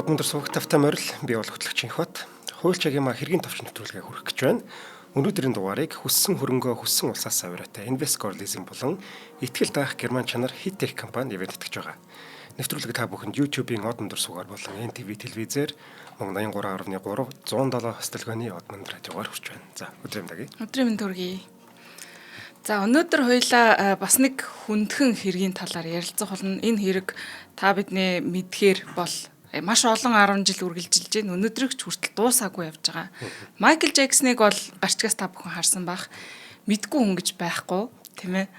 Өндөр сувагтавтай морил би бол хөтлөгчийн хот. Хуульчагийн хэргийн товч нэвтрүүлгээ хүргэх гэж байна. Өнөөдрийн дугаарыг хүссэн хөрөнгөө хүссэн улсаас авираатай Invescore Leasing болон итгэл даах Герман чанар Hitech компани нэвтрүүлж байгаа. Нэвтрүүлэг та бүхэнд YouTube-ийн од өндөр суугаар болон NTV телевизээр 83.3 107 стилгоны од өндөр радиогоор хүрч байна. За өдрийн мэндийг. Өдрийн мэнд хүргэе. За өнөөдөр хоёлаа бас нэг хүндхэн хэргийн талаар ярилцах болно. Энэ хэрэг та бидний мэдхээр бол маш олон 10 жил үргэлжилж байна. Өнөөдрийг ч хүртэл дуусаагүй явж байгаа. Майкл Джексоныг бол гарчгаас та бүхэн харсан бах. Мэдгүй хүн гэж байхгүй, тийм ээ.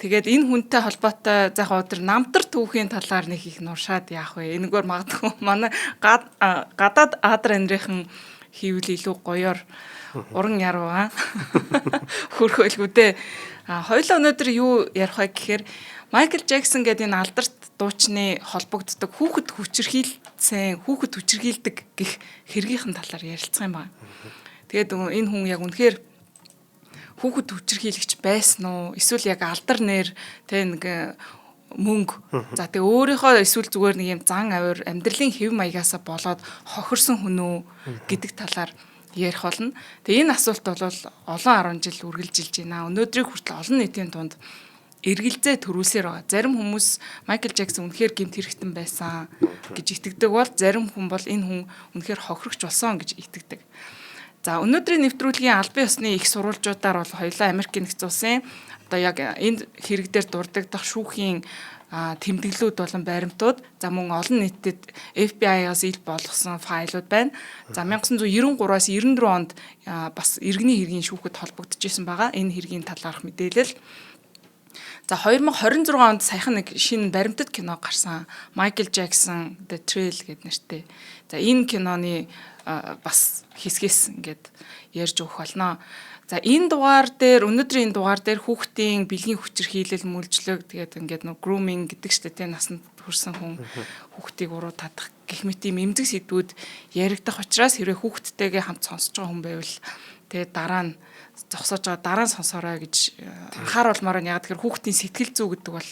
Тэгээд энэ хүнтэй холбоотой заах өдөр намтар түүхийн талаар нэг их нуршаад яах вэ? Энэгээр магадгүй манай гадаад Адра энэрийн хийвэл илүү гоёор уран яруу хөрхөөлгүүдээ. Хоёулаа өнөөдөр юу ярих вэ гэхээр Майкл Джексон гэдэг энэ алдарт дуучны холбогддог хүүхэд хүчирхийлдэг гэх хэргийнхэн талаар ярилцсан юм байна. Тэгээд энэ хүн яг үнэхээр хүүхэд хүчирхийлэгч байсан уу? Эсвэл яг алдар нэр тэ нэг мөнгө. За тэгээ өөрийнхөө эсвэл зүгээр нэг юм зан авир амьдралын хэв маягаасаа болоод хохирсон хүн үү гэдэг талаар ярих болно. Тэгээ энэ асуулт бол олон 10 жил үргэлжилж байна. Өнөөдрийг хүртэл олон нийтийн дунд эргэлзээ төрүүлсээр байгаа. Зарим хүмүүс Майкл Джексон үнэхээр гэмт хэрэгтэн байсан гэж итгэдэг бол зарим хүн бол энэ хүн үнэхээр хохирогч болсон гэж итгэдэг. За өнөөдрийн нэвтрүүлгийн албан ёсны их сурвалжуудаар бол хоёулаа Америкийн нэгдсэн улсын одоо яг энэ хэрэг дээр дурддах шүүхийн тэмдэглэлүүд болон баримтууд за мөн олон нийтэд FBI-аас ил болгосон файлууд байна. За 1993-аас 94 онд бас иргэний хэргийн шүүхэд холбогдож исэн байгаа. Энэ хэргийн талаарх мэдээлэл. За 2026 онд саяхан нэг шинэ баримтат кино гарсан. Майкл Джексон The Trail гэдэг нэртэй. За энэ киноны бас хэсгээс ингээд ярьж өгөх болно. За энэ дугаар дээр өнөөдрийн энэ дугаар дээр хүүхдийн бэлгийн хүчирхийлэл мүлжлэг тэгээд ингээд нэг grooming гэдэг чтэй тэ насанд хүрсэн хүн хүүхдийг уруу татах гэх мэт юм эмзэг сэдвүүд яригдах учраас хэрвээ хүүхдтэйгээ хамт сонсож байгаа хүн байвал тэгээд дараа нь зогсоож байгаа дараа нь сонсоорой гэж анхааруулмаар нь яг тэгэхээр хүүхдийн сэтгэл зүй гэдэг бол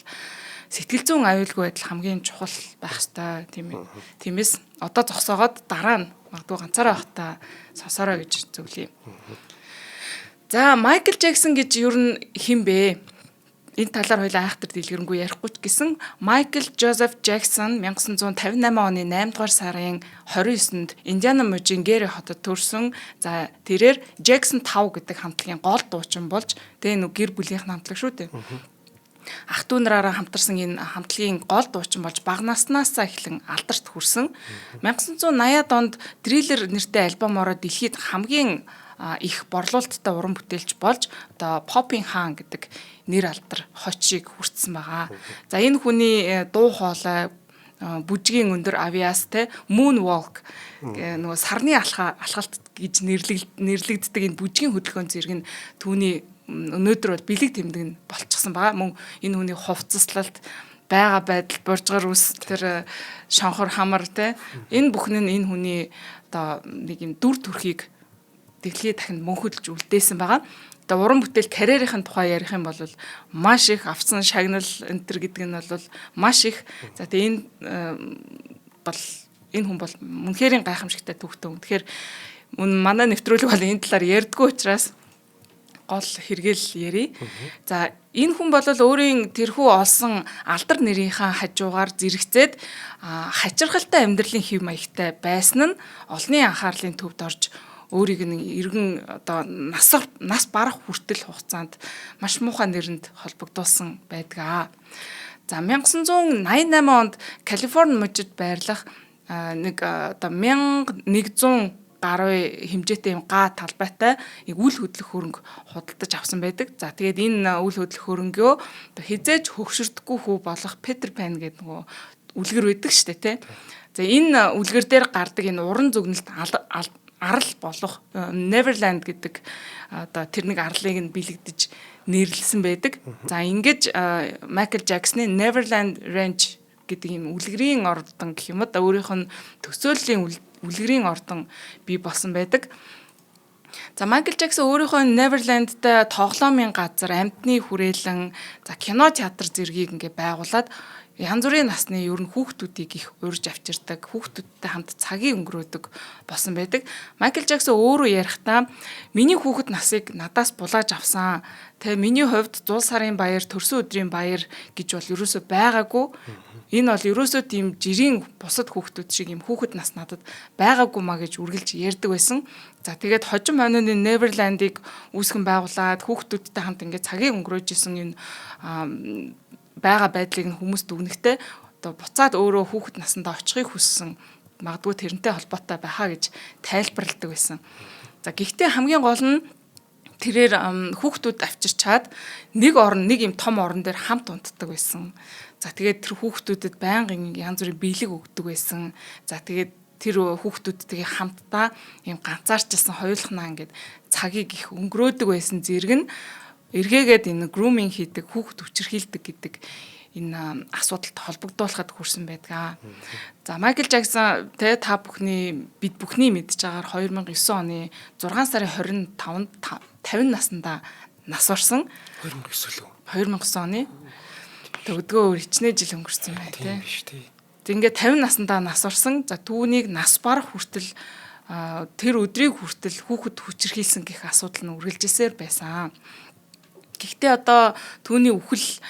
сэтгэл зүйн аюулгүй байдал хамгийн чухал байх ёстой тийм ээ. Тиймээс одоо зогсоогоод дараа нь магадгүй ганцаараа байхдаа сонсоорой гэж зөвлөе. За Майкл Джексон гэж юу хэн бэ? Энэ талаар хоёлаа айхтар дэлгэрэнгүй ярихгүй ч гэсэн Майкл Жозеф Джексон 1958 оны 8 дугаар сарын 29-нд Индиана мужийн Гэри хотод төрсөн. За тэрээр Джексон 5 гэдэг хамтлагийн гол дуучин болж тэгээ нэг гэр бүлийнх хамтлаг шүү дээ. Ах トゥ нараараа хамтарсан энэ хамтлагийн гол дуучин болж бага наснаасаа эхлэн алдарт хүрсэн. 1980-ад онд Thriller нэртэй альбомороо дэлхийд хамгийн их борлуулалттай уран бүтээлч болж одоо Popping хаан гэдэг нэр алдар хочийг хүртсэн байгаа. За энэ хүний дуу хоолой бүжгийн өндөр авиас те Moonwalk нөгөө сарны алхалт гэж нэрлэгддэг энэ бүжгийн хөдөлгөөн зэрэг нь түүний өнөөдөр бол бэлэг тэмдэг нь болчихсон байгаа. Мөн энэ хүний хувцаслалт байгаа байдал боржгор ус тэр шонхор хамар те энэ бүхэн нь энэ хүний одоо нэг юм дүр төрхийг дэлхийд дахинд мөнхөдөлж үлдээсэн байгаа. Одоо уран бүтээл карьерийн тухай ярих юм бол маш их авсан шагнал энэ төр гэдэг нь бол маш их. За тэгээ энэ хүн бол үнэхээр гайхамшигтай түүхтэй. Тэгэхээр манай нэвтрүүлэг бол энэ талаар ярьдгүй учраас гол хэрэгэл ярий. За энэ хүн бол өөрийн тэрхүү олсон алдар нэрийнхаа хажуугаар зэрэгцээд хачирхалтай амьдралын хэв маягтай байсан нь олонний анхаарлын төвд орж өөрийг нэг эргэн одоо нас барах хүртэл хугацаанд маш муухай нэрэнд холбогдуулсан байдаг. За 1988 онд Калифорни мужид байрлах нэг одоо 1100 гаруй хэмжээтэй юм га талбайтай үл хөдлөх хөрөнгө худалдаж авсан байдаг. За тэгээд энэ үл хөдлөх хөрөнгөө хизээж хөгшөрдөггүй хүү болох Peter Pan гэдэг нөгөө үлгэр байдаг шүү дээ, тэ. За энэ үлгэр дээр гардаг энэ уран зөгнөлт арал болох Neverland гэдэг одоо тэр нэг арлыг нь бэлэгдэж нэрлсэн байдаг. За ингэж Майкл Джексоны Neverland Ranch гэдэг юм үлгэрийн ордон гэх юм уу өөрийнх нь төсөөллийн үлгэрийн ордон бий болсон байдаг. За Майкл Джексон өөрийнхөө Neverland-тай тоглоомын газар, амьтны хүрээлэн, за кино театр зэргийг ингээ байгуулад янз бүрийн насны ер нь хүүхдүүдийг их урьж авчирдаг, хүүхдүүдтэй хамт цагийг өнгөрөөдөг болсон байдаг. Майкл Жаксон өөрөө ярихдаа миний хүүхэд насыг надаас булааж авсан. Тэгээ миний хувьд 100 сарын баяр, төрсөн өдрийн баяр гэж бол ерөөсөө байгаагүй. Энэ бол ерөөсөө тийм жирийн бусад хүүхдүүд шиг юм хүүхэд нас надад байгаагүй маа гэж үргэлж ярьдаг байсан. За тэгээд хожим хойноны Neverland-ыг үүсгэн байгуулад хүүхдүүдтэй хамт ингээд цагийг өнгөрөөж исэн энэ байгаа байдлыг нь хүмүүст дүгнэхтэй одоо буцаад өөрөө хүүхэд насандаа очихыг хүссэн магадгүй тэрнтэй холбоотой байхаа гэж тайлбарладаг байсан. За гэхдээ хамгийн гол нь тэрээр хүүхдүүд авчирчаад нэг юм том орон дээр хамт унтдаг байсан. За тэгээд тэр хүүхдүүдэд байнгын янз бүрийн биелэг өгдөг байсан. За тэгээд тэр хүүхдүүдтэйгээ хамтдаа юм ганцаарчилсан хоёулахнаа ингээд цагийг их өнгөрөөдөг байсан зэрэг нь эргээгээд энэ grooming хийдэг, хүүхэд хүчирхийлдэг гэдэг энэ асуудалтай холбогдуулахад хүрсэн байдаг. За Майкл Жаксон та бид бүхний мэдж байгаагаар 2009 оны 6 сарын 25-нд 50 наснда нас орсон. 2009 лөө. 2009 оны. Тэгвдгөө өөр хичнээн жил өнгөрсөн байна тийм биш тий. Тэг ингээд 50 наснда нас орсон. За түүнийг нас барах хүртэл тэр өдрийг хүртэл хүүхэд хүчирхийлсэн гэх асуудал нь үргэлжилсээр байсан. Гэхдээ одоо түүний үхэл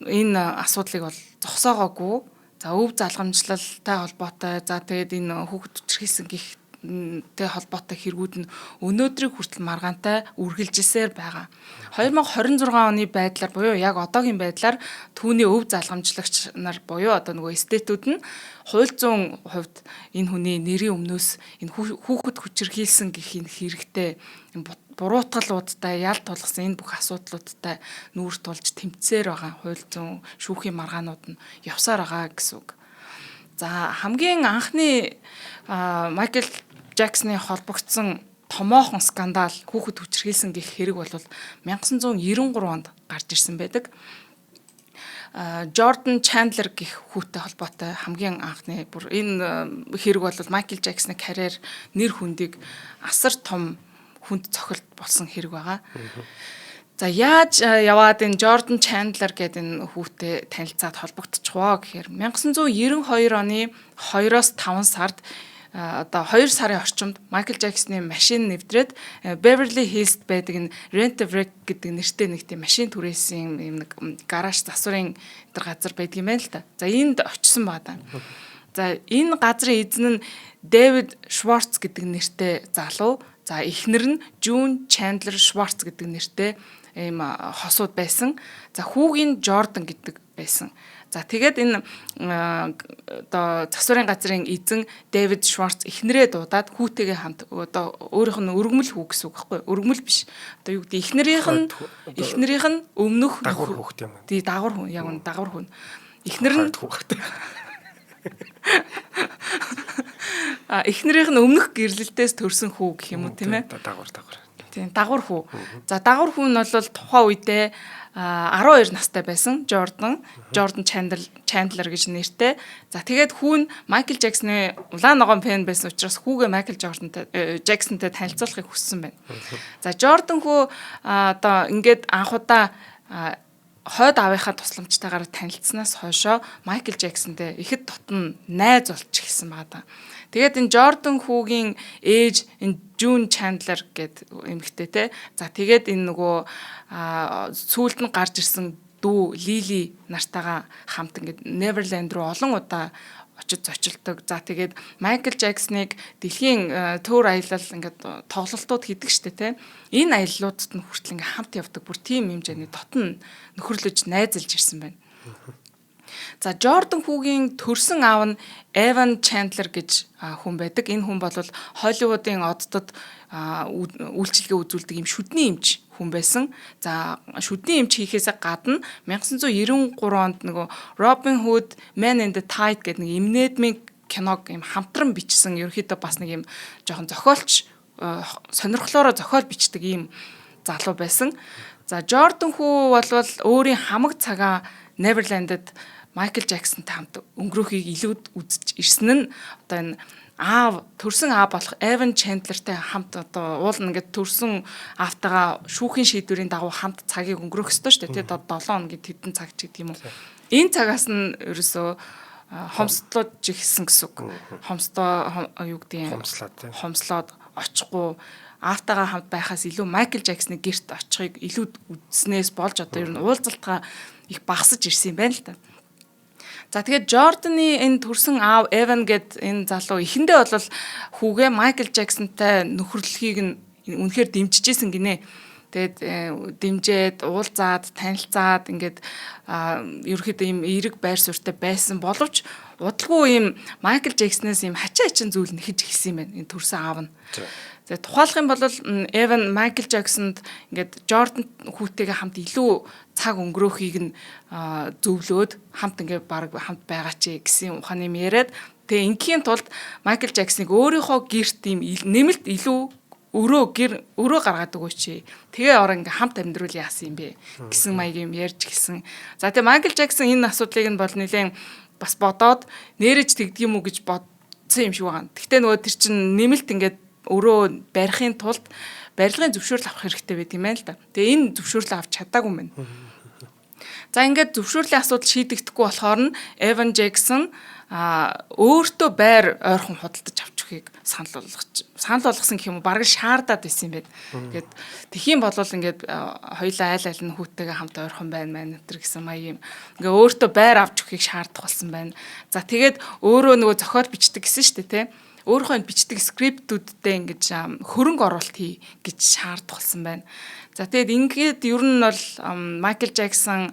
энэ асуудлыг бол зогсоогоогүй. За өв залгамжлалтай холбоотой за тэгээд энэ хүүхэд хүчирхийлсэн гихтэй холбоотой хэрэгүүд нь өнөөдрийг хүртэл маргаантай үргэлжилсээр байгаа. 2026 оны байдлаар буюу яг одоогийн байдлаар түүний өв залгамжлагч нар буюу одоо нөгөө эстетүүд нь хууль зүйн хувьд энэ хүний нэрийн өмнөөс энэ хүүхэд хүчирхийлсэн гэх энэ хэрэгтэй буруутгалуудтай ял тулгсан энэ бүх асуудлуудтай нүүр тулж тэмцээр байгаа хууль зүйн шүүхийн маргаанууд нь явсаар байгаа гэсэн үг. За хамгийн анхны Майкл Жаксны холбогдсон томоохон скандал хүүхэд хүчирхийлсэн гэх хэрэг бол 1993 онд гарч ирсэн байдаг. Jordan Chandler гэх хүүтэй холбоотой хамгийн анхны бүр энэ хэрэг бол Майкл Жаксны карьер нэр хүндийг асар том хүнд цохилт болсон хэрэг байгаа. За яаж яваад энэ Jordan Chandler гэдэг энэ хүүтэй танилцаад холбогдчихвоо гэхээр 1992 оны 2-оос 5 сард одоо 2 сарын орчимд Майкл Жаксны машин нэвтрээд Beverly Hills байдаг энэ Rent-A-Wreck гэдэг нэртэй нэг тийм машин түрээсийн юм нэг гараж засварын энэ газар байдаг юм байна л да. За энд очисон байна. За энэ газрын эзэн нь David Schwartz гэдэг нэртэй залуу. За эхнэр нь June Chandler Schwartz гэдэг нэртэй ийм хосууд байсан. За хүүгийн Jordan гэдэг байсан. За тэгээд энэ одоо засварын газрын эзэн David Schwartz эхнэрээ дуудаад хүүтэйгээ хамт одоо өөрийнх нь өргөмөл хүү гэсэн үг байхгүй өргөмөл биш. Одоо юу гэдэг эхнэрийнх нь өмнөх дагвар хүүхд юм. Тий дагвар хүн яг нь дагвар хүн. Эхнэр нь эхнэрийнх нь өмнөх гэрлэлтээс төрсэн хүү гэх юм уу тийм ээ? Дагвар. Тийм дагвар хүү. За дагвар хүү нь бол тухайн үедээ 12 настай байсан. Jordan Chandler гэж нэртэй. За тэгээд хүүн Майкл Жаксны улаан ногоон фэн байсан учраас хүүгээ Майкл Жаксонтэй танилцуулахыг хүссэн байна. За Jordan хүү одоо ингээд анхудаа хойд аавынхаа тусламжтайгаар танилцсанаас хойшоо Майкл Жаксонтэй ихэд дотн найз болж эхэлсэн байгаа. Тэгээд энэ Jordan хүүгийн ээж энэ June Chandler гэдэг эмэгтэй те. За тэгээд энэ нөгөө сүүлд нь гарч ирсэн дүү Lily нартайгаа хамт ингээд Neverland руу олон удаа очиж зочилдог. За тэгээд Майкл Жаксныг дэлхийн төр аялал ингээд тоглолтууд хийдэг штэ те. Энэ аяллуудад нь хүртэл ингээд хамт явдаг. Бүр тийм хэмжээний дотн нөхөрлөж найзалж ирсэн байна. За Jordan хүүгийн төрсөн аав нь Evan Chandler гэж хүн байдаг. Энэ хүн бол Холливуудын оддод үйлчилгээ үзүүлдэг юм шүдний эмч хүн байсан. За шүдний эмч хийхээсээ гадна 1993 онд нөгөө Robin Hood Man in the Tide гэдэг нэг эмнээдмийн киног юм хамтран бичсэн ерөөхдөө бас нэг юм жоохон зохиолч сонирхлоороо зохиол бичдэг юм залуу байсан. За Jordan хүү бол өөрийн хамаг цагаа Neverland-д Майкл Жаксонтай хамт өнгөрөхийг илүүд үзэж ирсэн нь одоо энэ төрсөн аав болох Evan Chandler-тай хамт одоо уул ингээд төрсөн аавтайгаа шүүхийн шийдвэрийн дагуу хамт цагийг өнгөрөх ёстой шүү дээ. Тэгээд 7 хоногийн тэдэн цаг ч гэдэг юм уу. Энэ цагаас нь ерөөсөө хомслож ихсэн гэсэн үг. Хомсдоо юу гэдэг юм? Хомслоод очихгүй автагаа хамт байхаас илүү Майкл Жаксны гэрт очихыг илүү үзснээс болж одоо ер нь уулзалтгаа их багасж ирсэн юм байна л та. За тэгээд Жорданы энэ төрсэн аав Эван гэд энэ залуу эхэндээ бол хүүгээ Майкл Жаксонтай нөхөрлөхийг нь үнэхээр дэмжижсэн гинэ. Тэгээд дэмжээд уулзаад танилцаад ингээд ерөөхдөө ийм эерэг байр суурьтай байсан боловч удалгүй ийм Майкл Жакснээс ийм хачаа хачин зүйл нэхэж эхэлсэн юм байна. Энэ төрсөн аав нь. Тэгээд тухайлах юм бол Эван Майкл Жаксонд ингээд Жордан хүүтэйгээ хамт илүү цаг өнгөрөөхийг нь зөвлөөд хамт ингээд баг хамт байгаа чи гэсэн ухааны юм яриад тэгээ ингийн тулд Майкл Жаксныг өөрийнхөө гэрт ийм нэмэлт илүү өрөө гаргаад өгөөч чи. Тэгээ ороо ингээм хамт амьдруул яасан юм бэ гэсэн маягийн ярьж гисэн. За тэгээ Майкл Жаксон энэ асуудлыг нь бол нэлээд бас бодоод нэрэж тэгдэг юм уу гэж бодсон юм шиг байна. Гэхдээ нөгөө тэр чин нэмэлт ингээд өрөө барихын тулд барилгын зөвшөөрөл авах хэрэгтэй байт юм байна л да. Тэгээ энэ зөвшөөрлөө авч чадаагүй юм байна. За ингээд зөвшөөрлийн асуудал шийдэгдэхгүй болохоор нь Эван Жаксон өөртөө байр ойрхон худалдаж авч өгөхийг санал болгосон гэх юм уу бараг шаардаад байсан юм байна. Ингээд тхиим болвол ингээд хоёулаа айл айл нь хүүтэйгээ хамт ойрхон байна мэн энэ гэсэн маяг юм. Ингээ өөртөө байр авч өгөхийг шаардах болсон байна. За тэгээд өөрөө нөгөө зохиол бичдэг гэсэн шүү дээ, тэ. Өөрийнхөө бичдэг скриптүүдтэй ингэж хөрөнгө оруулалт хий гэж шаардах болсон байна. За тэгээд ингээд ер нь бол Майкл Жаксон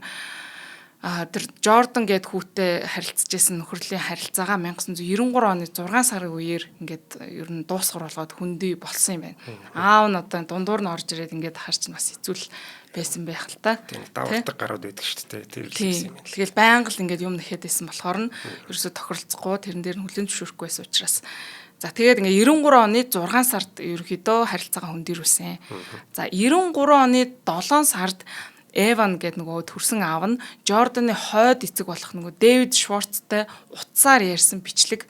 тэр Жордан гэд хүүтэй харилцаж байсан нөхөрлийн харилцаагаа 1993 оны 6 сарын үеэр ингээд ер нь дуусгар болгоод хүндий болсон юм байна. Аав нь одоо дундуур нь орж ирээд ингээд харч бас хэцүүл байсан байх л та. Тийм давардаг гарууд байдаг шүү дээ. Тэр л юм. Тэгэл байнга л ингээд юм нэхэд байсан болохоор нь ерөөсө тохиролцохгүй тэрэн дээр нь хүлэн зөвшөөрөхгүй байсан учраас за тэгээд ингээ 93 оны 6 сард ерөөхдөө харилцаагаа хөндөрүүлсэн. За 93 оны 7 сард Эван гэдэг нөгөө төрсэн аав нь Жорданы хойд эцэг болох нөгөө Дэвид Шварцтай утсаар ярьсан бичлэг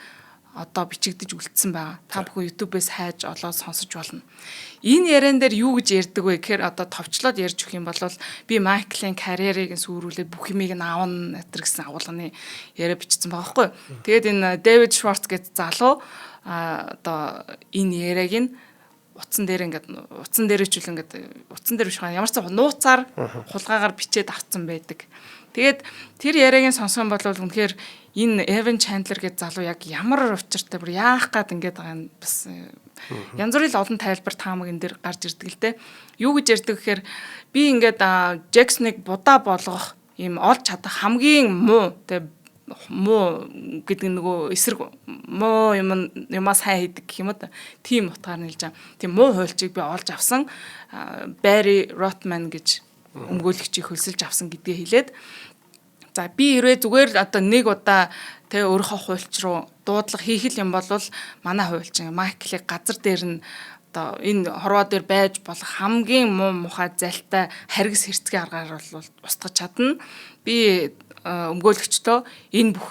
одоо бичигдэж үлдсэн байгаа. Та бүхэн YouTube-ээс хайж олоод сонсож болно. Энэ яриан дээр юу гэж ярьдаг вэ гэхээр одоо товчлоод ярьж өгөх юм бол би Майклийн карьерийг сүрүүлээд бүх юмыг нь аавна гэтэр гэсэн агуулганы яриа бичсэн байгаа байхгүй. Тэгээд энэ Дэвид Шварц гэдэг залуу одоо энэ яриаг нь утсан дээр ч үл утсан дээр биш хаа ямар ч нууцаар хулгаагаар бичээд авцсан байдаг. Тэгээд тэр яриагийн сонссон бол үнэхээр энэ Эван Чандлер гэдэг залуу яг ямар учиртай бүр яах гээд ингээд байгаа юм бас янз бүрийн олон тайлбар таамаг энэ дээр гарч ирдэг л дээ. Юу гэж ярьдаг гэхээр би ингээд Жаксныг будаа болгох ийм олж чадах хамгийн муу муу гэдэг нөгөө эсрэг муу юмас хай хийдэг гэх юм уу тийм утгаар нэлж байгаа. Тийм муу хуульчийг би олж авсан Барри Ротман гэж өмгөөлөгчийг хөлсөлж авсан гэдгээ хэлээд за би хэрвээ зүгээр одоо нэг удаа тэ өөрийнхөө хуульч руу дуудлага хийх юм бол манай хуульчин Майклыг газар дээр нь одоо энэ хорвоо дээр байж болох хамгийн муу мухай залтай харгас хэрцгий аргаар бол устгаж чадна. Би өмгөөлөгчдөө энэ бүх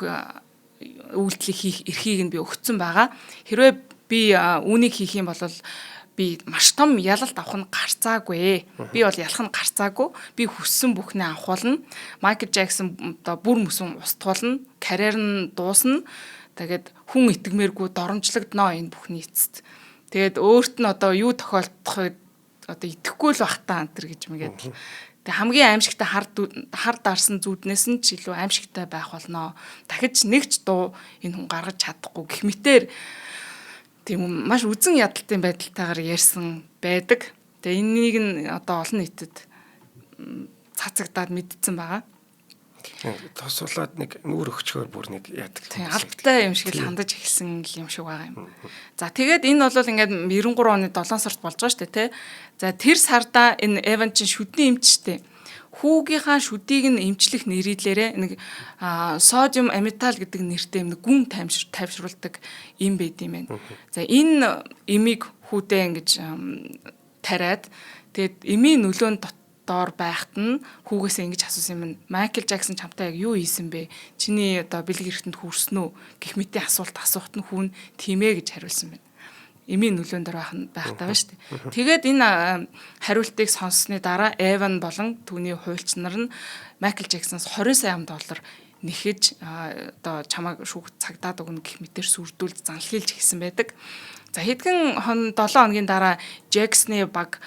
үйлдэлийг хийх эрхийг нь би өгсөн байгаа. Хэрвээ би үүнийг хийх юм бол би маш том ялалт авах нь гарцаагүй. Би бол ялах нь гарцаагүй. Би хүссэн бүхнээ авах болно. Майкл Жаксон одоо бүр мөсөн устгуулна, карьер нь дуусна. Тэгээд хүн итгэмээргүй доромжлогдноо энэ бүхний эцэст. Тэгээд өөрт нь одоо юу тохиолдохыг одоо итгэхгүй л бах та антер гэж мэгээд. Тэг хамгийн аимшигтай хар дарсан зүуднээс нь ч илүү аимшигтай байх болноо. Дахиж нэгч дуу энэ хүн гаргаж чадахгүй гэх мэтэр тийм маш үзэн ядалтын байдалтайгаар ярьсан байдаг. Тэгээ энийг нь одоо олон нийтэд цацагдаад мэдсэн байгаа. Тосуулаад нэг нүүр өгчгөөр бүр нэг яадаг. Тийм албатай юм шиг л хандаж эхэлсэн юм шиг байгаа юм. За тэгээд энэ бол ингээд 93 оны 7 сард болж байгаа шүү дээ, тэ. За тэр сарда энэ Эван чин шүдний эмчтэй хүүгийнхаа шүдийг нь эмчлэх нэрийдлээрээ нэг содиум амитал гэдэг нэртэй нэг гүн тайвшруулдаг юм байд юм байна. За энэ эмийг хүүдээ ингэж тариад тэгээд эмийн нөлөөнд доор байхад нь хүүгээсээ ингэж асуусан юм. Майкл Жаксон чамтай яг юу хийсэн бэ? Чиний одоо бэлэг эрэхтэнд хүрсэн үү? Гэх мэтийн асуулт асуухт нь хүн тиймээ гэж хариулсан байна. Эмийн нөлөөнд дор байх таа шүү дээ. Тэгээд энэ хариултыг сонссны дараа Эван болон түүний хуульч нар нь Майкл Жаксоноос $20 сая нэхэж одоо чамайг шүүгт цагдаад өгнө гэх мэтээр сүрдүүлж занлхийлж гисэн байдаг. За хэдхэн 7 хоногийн дараа Jackson-ы баг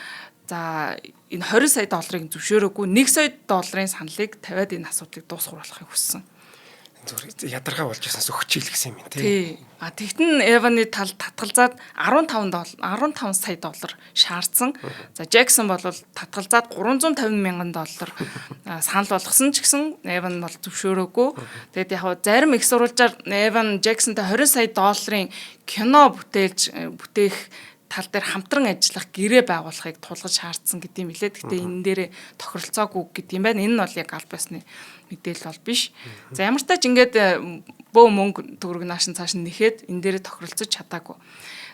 за энэ 20 сая долларыг зөвшөөрөөгүй 1 сая долларын саналыг тавиад энэ асуудлыг дуусгуулахыг хүссэн. Зүгээр ядаргаа болж яснаас өгчийл гэсэн юм тий. Тэгтэн Эваны тал татгалзаад 15 сая доллар шаардсан. За Jackson бол татгалзаад 350 мянган доллар санал болгосон ч гэсэн Эван бол зөвшөөрөөгүй. Тэгэд яг зарим их сурвалжаар Эван Jackson-тай 20 сая долларын кино бүтээх тал дээр хамтран ажиллах гэрээ байгуулахыг тулгаж шаардсан гэдэм билээ. Гэхдээ энэ дээрээ тохиролцоогүй гэдэг юм байна. Энэ нь бол яг аль басны мэдээлэл бол биш. За ямар ч тач ингээд бөө мөнгө төгрөг нааш цааш нэхэд энэ дээрээ тохиролцож чадаагүй.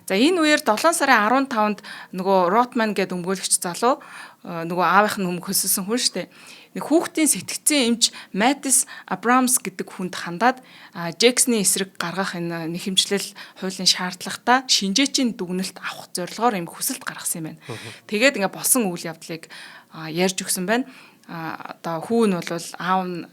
За энэ үеэр 7 сарын 15-нд нөгөө Rotman гэдэг өмгөөлөгч залуу нөгөө аавынх нь өмнө хөсөлсөн хүн штэ. Нэг хүүхдийн сэтгцэн эмч Mattis Abrams гэдэг хүнд хандаад Jackson-ы эсрэг гаргах энэ нэхэмжлэл хуулийн шаардлагатай шинжээчийн дүгнэлт авах зорилгоор юм хүсэлт гаргасан юм байна. Тэгээд ингээ болсон үйл явдлыг ярьж өгсөн байна. Одоо хүү нь бол аав нь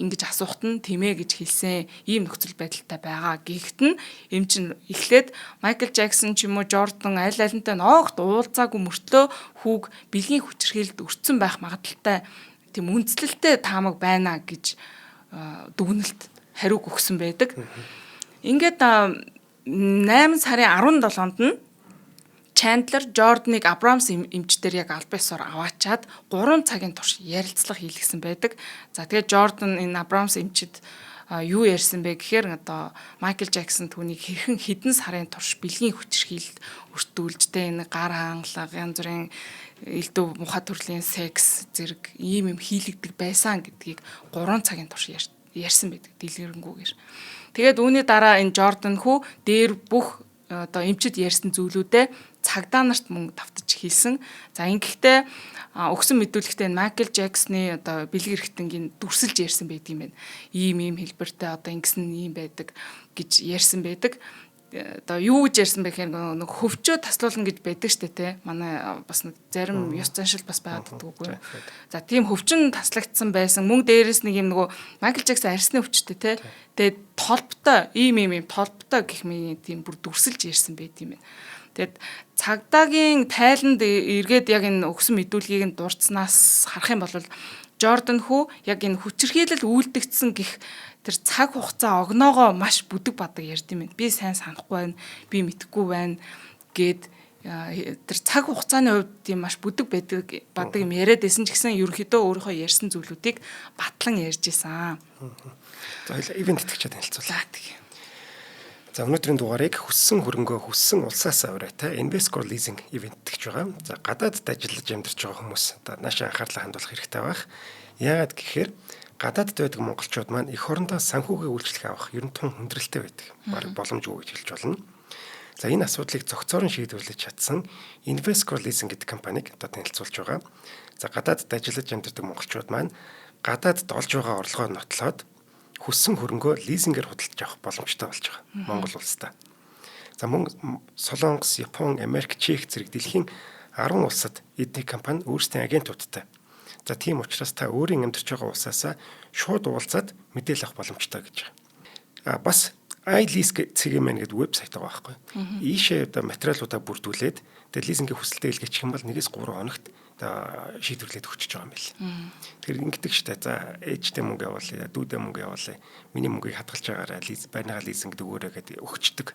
ингэж асуухт нь тэмээ гэж хэлсэн ийм нөхцөл байдалтай байгаа. Гэхдээ нь эмч нь эхлээд Michael Jackson ч юм уу Jordan аль алинтай ноогт уулзаагүй мөртлөө хүүг бэлгийн хүчирхийлэлд өртсөн байх магадлалтай тийм үндэслэлтэй таамаг байна гэж дүгнэлт хариуг өгсөн байдаг. Ингээд 8 сарын 17-нд нь Chandler Jordan-ыг Abrams эмчтэр яг албасаар аваачаад 3 цагийн турш ярилцлага хийлгэсэн байдаг. За тэгээд Jordan энэ Abrams эмчид юу ярьсан бэ гэхээр одоо Michael Jackson түүнийг хэдэн сарын турш бэлгийн хүчирхийлэлд өртүүлжтэй энэ гар хангалга янз бүрийн элдв муха төрлийн секс зэрэг ийм юм хийлэгдэг байсан гэдгийг 3 цагийн турш ярьсан байдаг дэлгэрэнгүйгээр. Тэгээд үүний дараа энэ Jordan хүү дээр бүх одоо эмчид ярьсан зүйлүүдээ цагдаа нарт мөн давтаж хийсэн. За ингэхдээ өгсөн мэдүүлэгтээ Michael Jackson-ы одоо бэлэг эрхтэнгийн дүрсэлж ярьсан байдаг юм байна. Ийм хэлбэртэй одоо ингэсэн ийм байдаг гэж ярьсан байдаг. Одоо юу гэж ярьсан бэ гэхээр нэг хөвчөө таслуулна гэж байдаг штэ тий. Манай бас нэг зарим ёс заншил бас байгаад дэггүй. За тийм хөвчин таслагдсан байсан. Мөн дээрээс нэг юм нөгөө Michael Jackson арсны өвчтэй тий. Тэгээд толботой ийм толботой гэх мэт тийм бүр дүрсэлж ярьсан байт юм байна. Тэгэд цагдаагийн тайланд эргээд яг энэ өгсөн мэдүүлгийг нь дурдсанаас харах юм бол Jordan хүү яг энэ хүчирхийлэл үйлдэгдсэн гэх тэр цаг хугацаа огноогоо маш бүдэг бадаг ярьд юм байна. Би сайн санахгүй байна. Би мэдэхгүй байна гэд тэр цаг хугацааны хувьд тийм маш бүдэг бадаг юм яриад байсан ч гэсэн ерөнхийдөө өөрийнхөө ярьсан зүйлүүдийг батлан ярьж исэн. За хоёул ивент итгэж танилцуулаа. За өнөөдрийн дугаарыг хүссэн хөрөнгөө хүссэн улсаас авираатай Invescore Leasing ивент гэж байгаа. За гадаадд ажиллаж амьдарч байгаа хүмүүс одоо наашаа анхаарлаа хандуулах хэрэгтэй байх. Яагаад гэхээр гадаадд байдаг монголчууд маань эх орондоо санхүүгийн үйлчлэг авах ер нь тун хүндрэлтэй байдаг. Бараг боломжгүй гэж хэлж болно. За энэ асуудлыг зохицоорон шийдвэрлэж чадсан Invescore Leasing гэдэг компаниг одоо танилцуулж байгаа. За гадаадд ажиллаж амьдардаг монголчууд маань гадаадд олж байгаа орлогоо нотлоод хүссэн хөрөнгөө лизингээр худалдаж авах боломжтой болж байгаа Монгол улстай. За мөн Солонгос, Япон, Америк, Чех зэрэг дэлхийн 10 улсад эдний компани өөрсдийн агентуудтай. За тийм учраас та өөрийн амьдарч байгаа улсаасаа шууд уулзаад мэдээлэл авах боломжтой гэж байгаа. Бас iLease CGM гэдэг вебсайт байгаа байхгүй. Ийшээ одоо материалуудаа бүрдүүлээд тэгээд лизингийн хүсэлтэд илгээчих юм бол 1-3 хоногт шийдвэрлээд өгчөж байгаа юм байна. Тэгэхээр ингэдэг штэ. За ээжтэй мөнгө явуулъя, дүүдээ мөнгө явуулъя. Миний мөнгийг хадгалж байгаарай. Барьнаага лизинг дөгөөрэй гэдэг өгчдөг.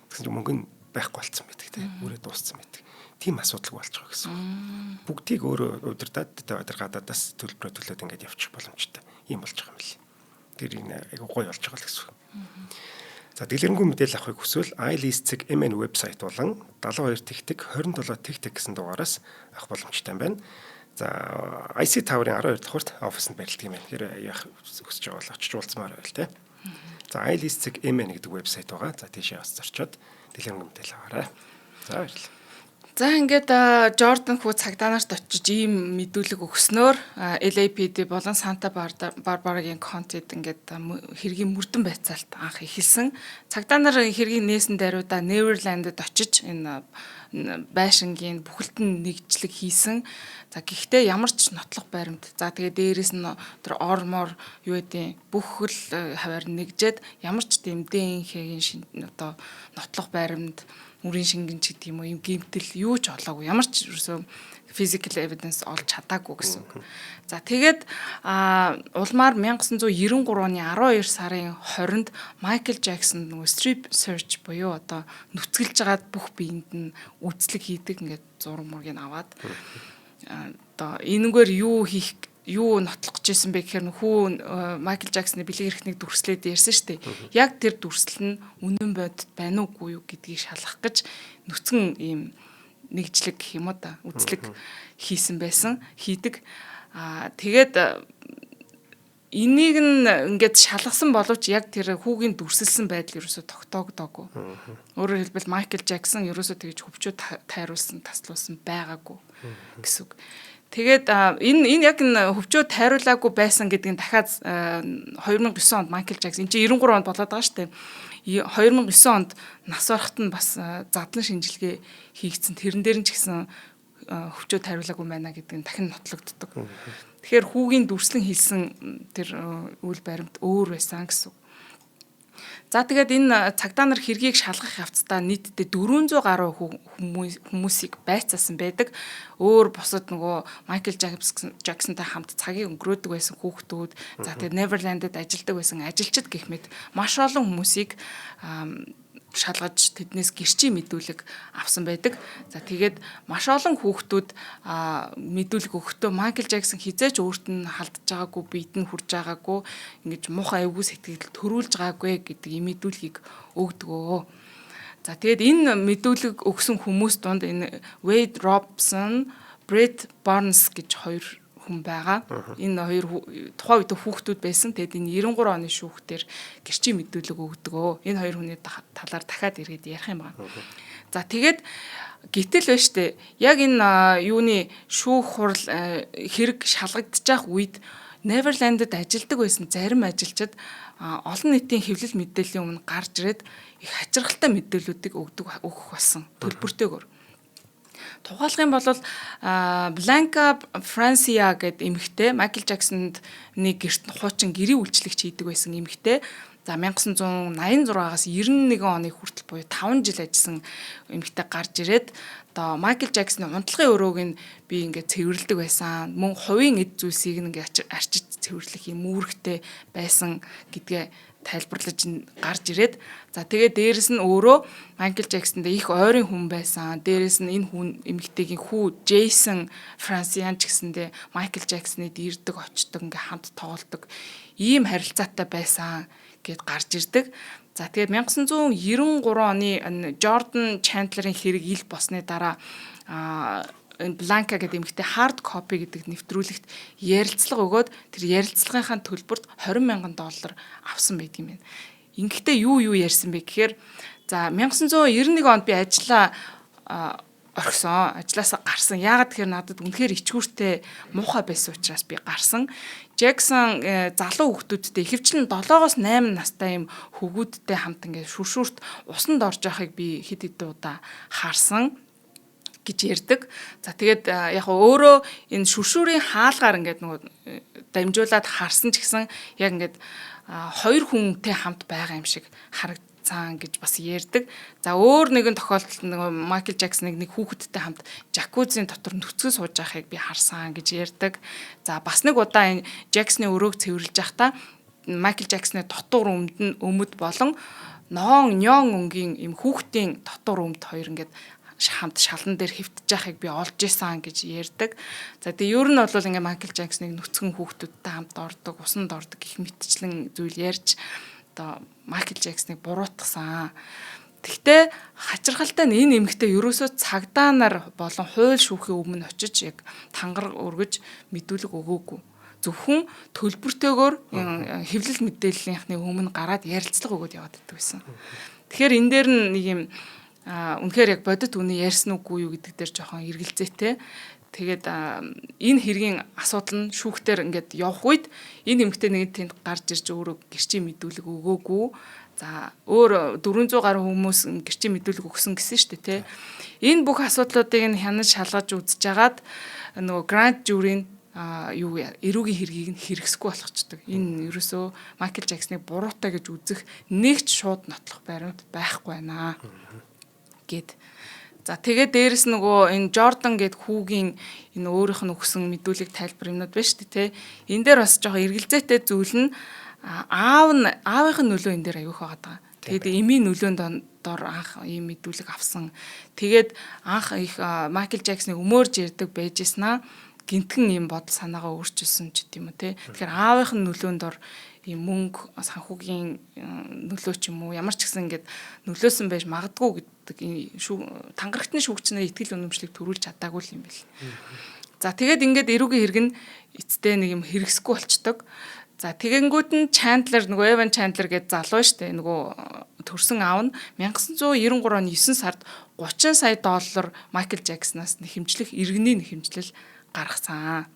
Тэгсэн чинь мөнгө нь байхгүй болцсон байдаг тийм. Өөрөө дууссан байдаг. Тийм асуудал болж байгаа гэсэн. Бүгдийг өөрөө удирдаад гадаадаас төлбөрөө төлөөд ингээд явчих боломжтой. Ийм болж байгаа юм лээ. Тэр энэ айгуу гоё болж байгаа л гэсэн. За дэлгэрэнгүй мэдээлэл авахыг хүсвэл iLease.mn вебсайт болон 72 тэгтэг 27 тэгтэг гэсэн дугаараас авах боломжтой юм байна. За IC Tower-ын 12 дахь оффисд байрладаг юм байна. Тэр яах хүсэж байгаа бол очиж уулзмаар байл те. За iLease.mn гэдэг вебсайт байгаа. За тийшээ бас зорчоод дэлгэрэнгүй мэдээлэл аваарай. За баярлалаа. За ингээд Jordan хүү цагдаа нарт очиж ийм мэдүүлэг өгснөөр LAPD болон Santa Barbara-гийн контент ингээд хэргийн мөрдөн байцаалт анх эхэлсэн. Цагдаа нар хэргийн нээсэн даруйда Neverland-д очиж энэ байшингийн бүхэлдэн нэгжлэг хийсэн. За гэхдээ ямар ч нотлох баримт. За тэгээ дээрэс нь тэр ормор юу гэдэг бүх л хаваар нэгжээд ямар ч тийм ДНХ-ийн одоо нотлох баримт, үрийн шингэн ч гэдэг юм уу, юм гэмтэл юу ч олоогүй. Ямар ч ерөөсөө physical evidence олж чадаагүй гэсэн үг. За тэгээд улмаар 1993 оны 12 сарын 20-нд Майкл Джексон нөгөө strip search буюу одоо нүцгэлж агаад бүх биед нь үзлэг хийдэг ингээд зураг мургийг аваад одоо энэгээр юу нотлох гэжсэн бэ гэхээр хүү Майкл Джексоны бэлэг эрхнийг дүрслээд ярьсан шүү дээ. Яг тэр дүрслэл нь үнэн бодит байна уугүй юу гэдгийг шалгах гэж нүцгэн ийм нэгжлэг гэх юм уу да үзлэг хийсэн байсан хийдэг. Тэгээд энийг нь ингээд шалгасан боловч яг тэр хүүгийн дүрсэлсэн байдал ерөөсө тогтоогдоогүй. Өөрөөр хэлбэл Майкл Джексон ерөөсө тэгж хөвчөө тайруулсан таслуулсан байгаагүй гэсэн үг. Тэгээд энэ яг энэ хөвчөө тайруулаагүй байсан гэдгийг дахиад 2009 онд Майкл Джексон энэ 93 онд болоод байгаа шүү дээ. 2009 онд нас барахад нь бас задлан шинжилгээ хийгдсэн. Тэрэн дээр нь ч гэсэн хөвчөө тайруулаагүй байна гэдгийг дахин нотлогддог. Тэгэхээр хүүгийн дүрслэн хийсэн тэр үйл баримт өөр байсан гэсэн. За тэгээд энэ цагдаа нар хэргийг шалгах явцдаа нийтдээ 400 гаруй хүмүүсийг байцаасан байдаг. Өөр бусад нөгөө Майкл Джексонтай хамт цагийг өнгөрөөдөг байсан хүүхдүүд, за тэгээд Neverland-д ажилладаг байсан ажилчид гэх мэт маш олон хүмүүсийг шалгаж тэднээс гэрчийн мэдүүлэг авсан байдаг. За тэгээд маш олон хүүхдүүд мэдүүлэг өгөхдөө Майкл Джексон хизээч өөрт нь халдж байгаагүй, биед нь хүрж байгаагүй, ингэж муухай эвгүй сэтгэл төрүүлж байгаагүй гэдэг ийм мэдүүлгийг өгдөгөө. За тэгээд энэ мэдүүлэг өгсөн хүмүүс донд энэ Wade Robson, Brett Barnes гэж хоёр хүн байгаа. Энэ хоёр тухайн үед хүүхдүүд байсан. Тэгэд энэ 93 оны шүүхтэр гэрчийн мэдүүлэг өгдөгөө. Энэ хоёр хүний талаар дахиад иргэд ярих юм байна. За тэгээд гítэл байна штэ. Яг энэ юуны шүүх хурал хэрэг шалгагдчих байх үед Neverland-д ажилладаг байсан зарим ажилчид олон нийтийн хэвлэл мэдээллийн өмнө гарч ирээд их хачирхалтай мэдээллүүдийг өгөх болсон төлбөртэйгээр. Тухайлх юм бол Blanca Francia гэдэг эмэгтэй Майкл Джексонд нэг гэрт хуучин гэрийн үйлчлэгч хийдэг байсан эмэгтэй. За 1986-аас 91 оны хүртэл буюу 5 жил ажилласан эмэгтэй гарч ирээд одоо Майкл Джексоны унтлагын өрөөг нь би ингээд цэвэрлдэг байсан. Мөн хувийн эд зүйлсийг ингээд арчиж цэвэрлэх юм үүрэгтэй байсан гэдгээ тайлбарлаж гарч ирээд за тэгээд дээрэс нь өөрөө Майкл Джексондээ их ойрын хүн байсан. Дээрэс нь энэ хүн эмэгтэйгийн хүү Джейсон Франсиан ч гэсэндээ Майкл Джексоныг ирдэг очдог ингээ хамт тоглодог ийм харилцаатай байсан гэд гарч ирдэг. За тэгээд 1993 оны Jordan Chandler-ийн хэрэг ил босны дараа Blanca гэдэг эмэгтэй hard copy гэдэг нэвтрүүлэгт ярилцлага өгөөд тэр ярилцлагынхаа төлбөрт $20,000 авсан байдаг юм байна. Ингэхдээ юу ярьсан бэ гэхээр за 1991 онд би ажиллаа орхисон, ажилласаа гарсан. Яагаад тэгэхээр надад үнэхээр ичгүүртэй муухай байсан учраас би гарсан. Джексон залуу хүүхдүүдтэй ихэвчлэн 7-8 настай юм хүүгүүдтэй хамт ингээд шүршүүрт усанд орж байхыг би хэд хэдэн удаа харсан гэж ярьдаг. За тэгээд яг өөрөө энэ шүршүүрийн хаалгаар ингээд нөгөө дамжуулаад харсан ч гэсэн яг ингээд хоёр хүнтэй хамт байгаа юм шиг харагдсан гэж бас ярьдаг. За өөр нэгэн тохиолдолд нөгөө Майкл Джексоныг нэг хүүхэдтэй хамт жакузийн дотор нүцгэн сууж байхыг би харсан гэж ярьдаг. За бас нэг удаа энэ Джексоны өрөөг цэвэрлж байхдаа Майкл Джексоны дотор өмд болон нён өнгийн юм хүүхдийн дотор өмд хоёр ингээд хамт шалан дээр хэвтэж байхыг би олж исэн гэж ярьдаг. За тэгээ ер нь бол ингээ Майкл Джексоныг нүцгэн хүүхдүүдтэй хамт ордог, усанд ордог гэх мэтчлэн зүйл ярьж одоо Майкл Джексоныг буруутгасан. Тэгтээ хачирхалтай нь энэ эмэгтэй ерөөсөө цагдаа нар болон хууль шүүхийн өмнө очиж яг тангар өргөж мэдүүлэг өгөөгүй. Зөвхөн төлбөртэйгээр хэвлэл мэдээллийнхний өмнө гараад ярилцлага өгөөд яваад байдаг байсан. Тэгэхээр энэ дээр нэг юм үнэхээр яг бодит үний ярьсан үгүй юу гэдэг дээр жоохон эргэлзээтэй. Тэгээд энэ хэргийн асуудал нь шүүхтэр ингээд явах үед энэ эмэгтэй нэг тэнд гарч ирж өөрөө гэрчийн мэдүүлэг өгөөгүй. За өөр 400 гаруй хүмүүс гэрчийн мэдүүлэг өгсөн гэсэн шүү дээ, тэ. Энэ бүх асуудлуудыг нь хянаж шалгаж үзэж агаад нөгөө грант жюрийн эрүүгийн хэргийг нь хэрэгсэхгүй болгочдөг. Энэ ерөөсөө Майкл Жаксныг буруутай гэж үзэх нэг ч шууд нотлох баримт байхгүй байна гэд. За тэгээд дээрэс нөгөө энэ Jordan гэд хүүгийн энэ өөрийнх нь өгсөн мэдүүлэг тайлбар юмнууд байна шүү дээ, тэ. Энэ дээр бас жоохон эргэлзээтэй зүйл нь аавынх нь нөлөө энэ дээр аюух байгаа. Тэгээд эмийн нөлөөнд дор анх ийм мэдүүлэг авсан. Тэгээд анх их Майкл Жаксныг өмөрж ярьдаг байжснаа гинтгэн ийм бодол санаагаа өөрчилсөн ч гэдэм үү, те. Тэгэхээр аавынх нь нөлөөнд дор ийм мөнгө санхүүгийн нөлөө ч юм уу ямар ч гэсэн ингээд нөлөөсөн байж магадгүй гэдэг тангарагтны шүүгчнээ итгэл үнэмшлийг төрүүлж чадаагүй юм бэл. За тэгээд ингээд эрүүгийн хэрэг нь эцтэй нэг юм хэрэгсэхгүй болчдөг. За тэгэнгүүт нь Чандлер нөгөө Эван Чандлер гэж залуу штэ нөгөө төрсэн аав нь 1993 оны 9 сард $30 сая Майкл Жакснаас нэхэмжлэх иргэний нэхэмжлэл гаргасан.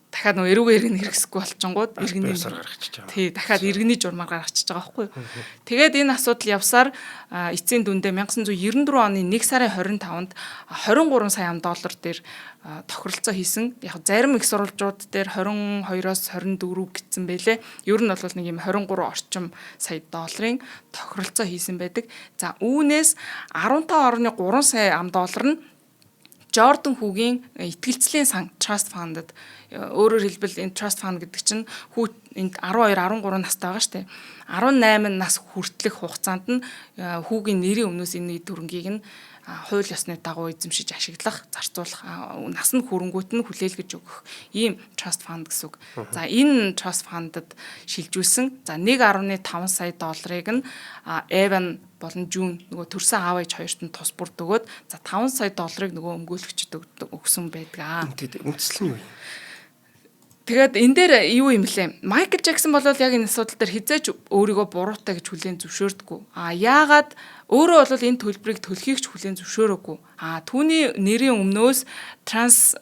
Дахиад нөгөө эрүүгийн хэрэг нь хэрэгсэхгүй болчингууд иргэний гаргачихж байгаа. Тий, дахиад иргэний журмаар гаргачихж байгаа байхгүй юу. Тэгээд энэ асуудал явсаар эцсийн дүндээ 1994 оны 1 сарын 25-нд $23 сая дээр тохиролцоо хийсэн. Яг зарим их сурвалжууд дээр 22-оос 24 гэсэн байлээ. Ер нь бол нэг юм 23 орчим сая долларын тохиролцоо хийсэн байдаг. За үүнээс 15.3 сая $. Нь Jordan хүүгийн итгэлцлийн сан Trust Fund-д өөрөөр хэлбэл энэ Trust Fund гэдэг чинь хүү энд 12 13 настай байгаа шүү дээ. 18 нас хүртэлх хугацаанд нь хүүгийн нэрийн өмнөөс энэ дүрнгийг нь хууль ёсны дагуу эзэмшиж ашиглах, зарцуулах, нас нь хүрэнгүүт нь хүлээлгэж өгөх ийм Trust Fund гэсэн үг. За энэ Trust Fund-д шилжүүлсэн. За 1.5 сая $-ыг нь Evan болон June нөгөө төрсэн аав ээж хоёрт нь тус бүрд өгөөд за $5 сая нөгөө өмгөөлөгчд өгсөн байдаг. Тэгээд үндэслэл нь юу юм? Тэгээд энэ дээр юу юм блэ? Майкл Жаксон бол яг энэ асуудал дээр хизээч өөрийгөө буруутай гэж хүлээн зөвшөөрдөггүй. Яагаад өөрөө бол энэ төлбөрийг төлөхийг ч хүлээн зөвшөөрөөгүй. Түүний нэрийн өмнөөс Trans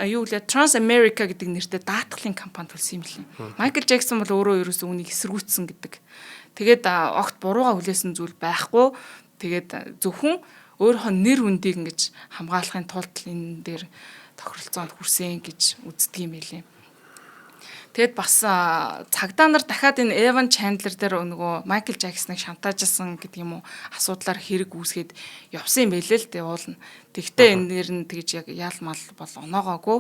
America гэдэг нэртэй даатгалын компани төлсөн юм блэ. Майкл Жаксон бол өөрөө ерөөсөө үнийг эсэргүүцсэн гэдэг. Тэгээд огт бурууга хүлээсэн зүйл байхгүй. Тэгээд зөвхөн өөрийнхөө нэр хүндийг ингэж хамгаалахын тулд энэ дээр тохиролцоонд хүрсэн гэж үздэг юм билээ. Тэгэд бас цагдаа нар дахиад энэ Evan Chandler дээр нөгөө Майкл Жаксныг шантажилсан гэдэг юм уу асуудлаар хэрэг үүсгээд явсан юм байлээ л дээ уулна. Тэгвэл энэ нэр нь тэгж яг яал мал бол оноогоогүй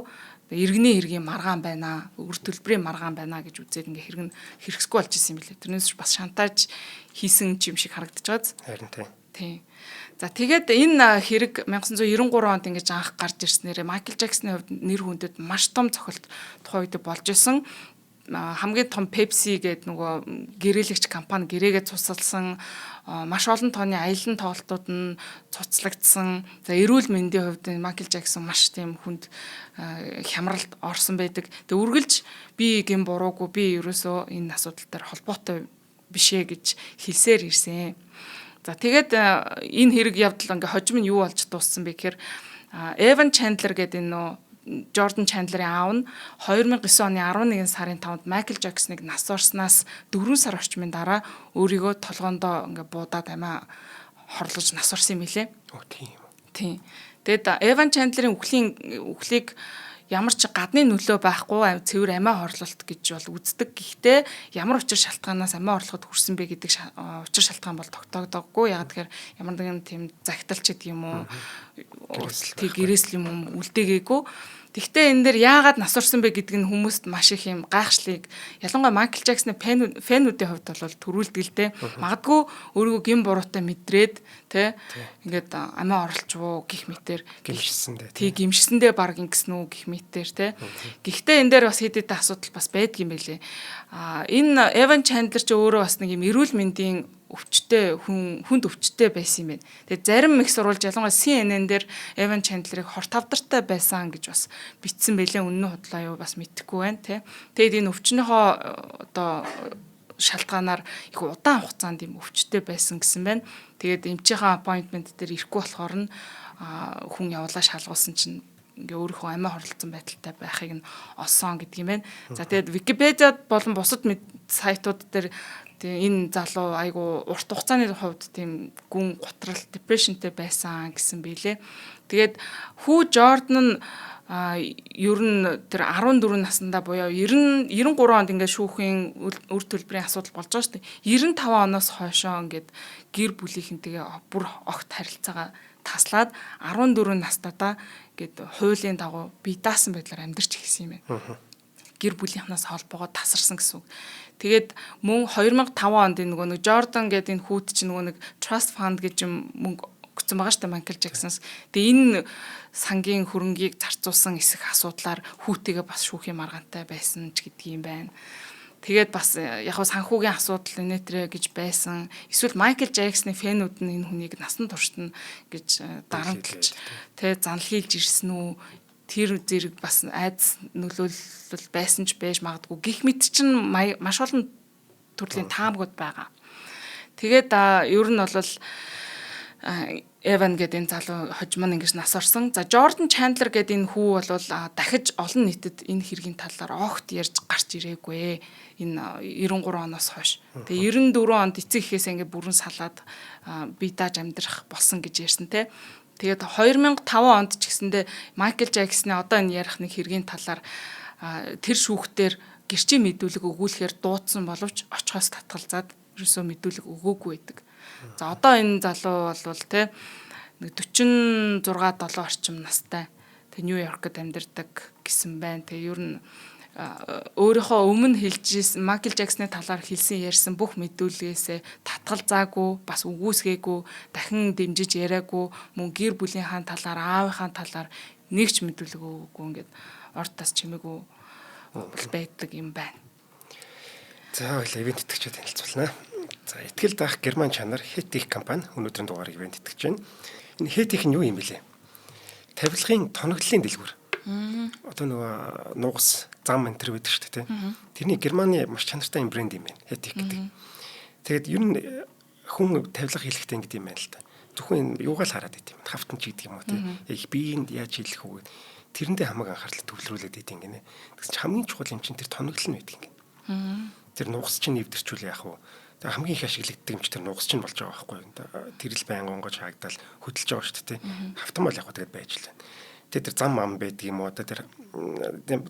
иргэний хэргийн маргаан байна, өр төлбөрийн маргаан байна гэж үзээд ингээ хэрэг нь хэрэгсэхгүй болж исэн юм билээ. Тэрнээс бас шантаж хийсэн юм шиг харагдаж байгааз. Харин тийм. За тэгээд энэ хэрэг 1993 онд ингэж анх гарч ирснээр Майкл Жаксны хувьд нэр хүндэд маш том цохилт тухайн үед болж исэн. Хамгийн том Pepsi гэдэг нөгөө гэрээлэгч компани гэрээгээ цуцалсан, маш олон тооны аялан тоглолтууд нь цуцлагдсан. За эрүүл мэндийн хувьд Майкл Жаксон маш тийм хүнд хямралд орсон байдаг. Тэг үргэлж би гэм буруугүй би ерөөсөө энэ асуудал дээр холбоотой бишээ гэж хэлсээр ирсэн. За тэгээд энэ хэрэг явдал ингээ хожим нь юу болж дууссан бэ гэхээр Evan Chandler гэдэг энэ Jordan Chandler-ийн аав нь 2009 оны 11 сарын 5-нд Майкл Жаксныг нас орсноос 4 сар орчмын дараа өөрийгөө толгоондоо ингээ буудаад амиа хорлож нас орсон юм билээ. Тийм. Тэгэд Evan Chandler-ийн үхлийг ямар ч гадны нөлөө байхгүй цэвэр амиа хорлолт гэж бол үздэг. Гэхдээ ямар учир шалтгаанаас амиа хорлоход хүрсэн бэ гэдэг учир шалтгаан бол тогтоогдоогүй. Яг тэгэхээр ямар нэгэн тийм загталч гэдэг юм уу гэрээсэл юм үлдээгээгүй. Тэгвэл энэ дээр яагаад нас орсон бэ гэдэг нь хүмүүст маш их юм гайхшлыг ялангуяа Майкл Жаксны фэнүүдийн хувьд бол төрүүлдэг л дээ. Магадгүй өөрийгөө гин буруутай мэдрээд тэ ингээд амиа орлчвуу гих мэтэр гимшсэндээ. Тий гимшсэндээ баг ингэсэн үү гих мэтэр тэ. Гэхдээ энэ дээр бас хэд хэдэн асуудал бас байдаг юм байлээ. Энэ Evan Chandler ч өөрөө бас нэг юм эрүүл мэндийн өвчтэй хүнд өвчтэй байсан юм байна. Тэгээд зарим их сурвалж ялангуяа CNN дээр Evan Chandler-ыг хорт тавдартай байсан гэж бас бичсэн байлээ. Үнэн худлаа юу бас мэдэхгүй байна тий. Тэгээд энэ өвчнөөхөө одоо шалтгаанаар их удаан хугацаанд юм өвчтэй байсан гэсэн байна. Тэгээд эмчийнхээ appointment дээр ирэхгүй болохоор нь хүн явуулаа шалгуулсан чинь ингээ өөрийнхөө амиа хорлолцсон байдалтай байхыг нь олсон гэдэг юм байна. За тэгээд Википедиад болон бусад сайтууд дээр Тэгээ энэ залуу айгу урт хугацааны хувьд тийм гүн готрал депрешнтэй байсан гэсэн бийлээ. Тэгээд хүү Жордан нь ер нь тэр 14 наснда буюу 93 онд ингээд шүүхийн үр төлбөрийн асуудал болж байгаа шүү дээ. 95 оноос хойшоо ингээд гэр бүлийнхэнтэйгээ бүр огт харилцаагаа таслаад 14 настайдаа ингээд хуулийн дагуу бие даасан байдлаар амьдарч эхэлсэн юм байна. Гэр бүлийнхнээс холбоогоо тасарсан гэсэн үг. Тэгээд мөн 2005 онд нөгөө нэг Jordan гэдэг энэ хүүт чинь нөгөө нэг trust fund гэж юм мөнгө өгсөн байгаа шүү дээ Michael Jackson-с. Тэгээ энэ сангийн хөрөнгийг зарцуулсан эсэх асуудлаар хүүтэйгээ бас шүүхийн маргаантай байсан ч гэдгийм байна. Тэгээд бас яг хөө санхүүгийн асуудал инээтрэ гэж байсан. Эсвэл Michael Jackson-ы фэнүүд нь энэ хүнийг насан туршид гэж дарамтлж тэ занлхийлж ирсэн үү? Тэр зэрэг бас айдас нөлөөлөл байсан ч байж магадгүй. Гэх мэт чинь маш олон төрлийн таамагуд байгаа. Тэгээд ер нь бол Evan гэдэг энэ залуу хожим нь ингэж нас орсон. За Jordan Chandler гэдэг энэ хүү бол дахиж олон нийтэд энэ хэргийн талаар огт ярьж гарч ирээгүй. Энэ 93 оноос хойш. Тэгээ 94 онд эцэг эхээс ингэ бүрэн салаад бие дааж амьдрах болсон гэж ярьсан те. Тэгээд 2005 онд ч гэсэндээ Michael Jackson-ы одоо энэ ярих нэг хэргийн талаар тэр шүүхтэр гэрчийн мэдүүлэг өгүүлэхээр дуудсан боловч очихоос татгалзаад ерөөсөө мэдүүлэг өгөөгүй байдаг. За одоо энэ залуу бол те нэг 46 7 орчим настай. Тэг Нью-Йоркод амьдардаг гэсэн байна. Тэг ер нь өөрийнхөө өмнө хэлжсэн Michael Jackson-ы талаар хэлсэн ярьсан бүх мэдүүлгээс татгалзаагүй, бас үгүйсгээгүй, дахин дэмжиж яриаггүй, мөн гэр бүлийнхаа талаар, аавынхаа талаар нэг ч мэдүүлэг өгөөгүй ингээд ортас чимээгүй байдаг юм байна. За хоёул ивент итгэгчид танилцуулнаа. За итгэл даах Герман чанар Hetech компани өнөөдрийн дугаарыг ивент итгэж байна. Энэ Hetech нь юу юм бэлээ? Тавилгын тоноглолын дэлгүүр. Одоо нөгөө нугас зам энэ төр байдаг шүү дээ. Тэрний Германы маш чанартай юм брэнд юм байна. Hetech гэдэг. Тэгээд ер нь хүн тавилга хийлэхдээ ингэдэм юм байна л да. Зөвхөн юугаал хараад байт юм. Хавтан ч гэдэг юм уу тийм. Яг биеинд яаж хийлэх үү. Тэрэндээ хамаг анхаарал төвлөрүүлээд байт юм гинэ. Тэгсэн чинь хамгийн чухал юм чинь тэр тоноглол нь байдаг юм. Тэр нугас чинь нэвдэрчүүл яах вэ? Тэр хамгийн их ашиглагддаг юм чи тэр нугас чинь болж байгаа байхгүй юу? Тэрэл байнгын гонгож хаагдал хөдөлж байгаа шүү дээ. Хавтан бол яг тэгээд байж л байна. Тэр зам ам байдаг юм уу? Тэр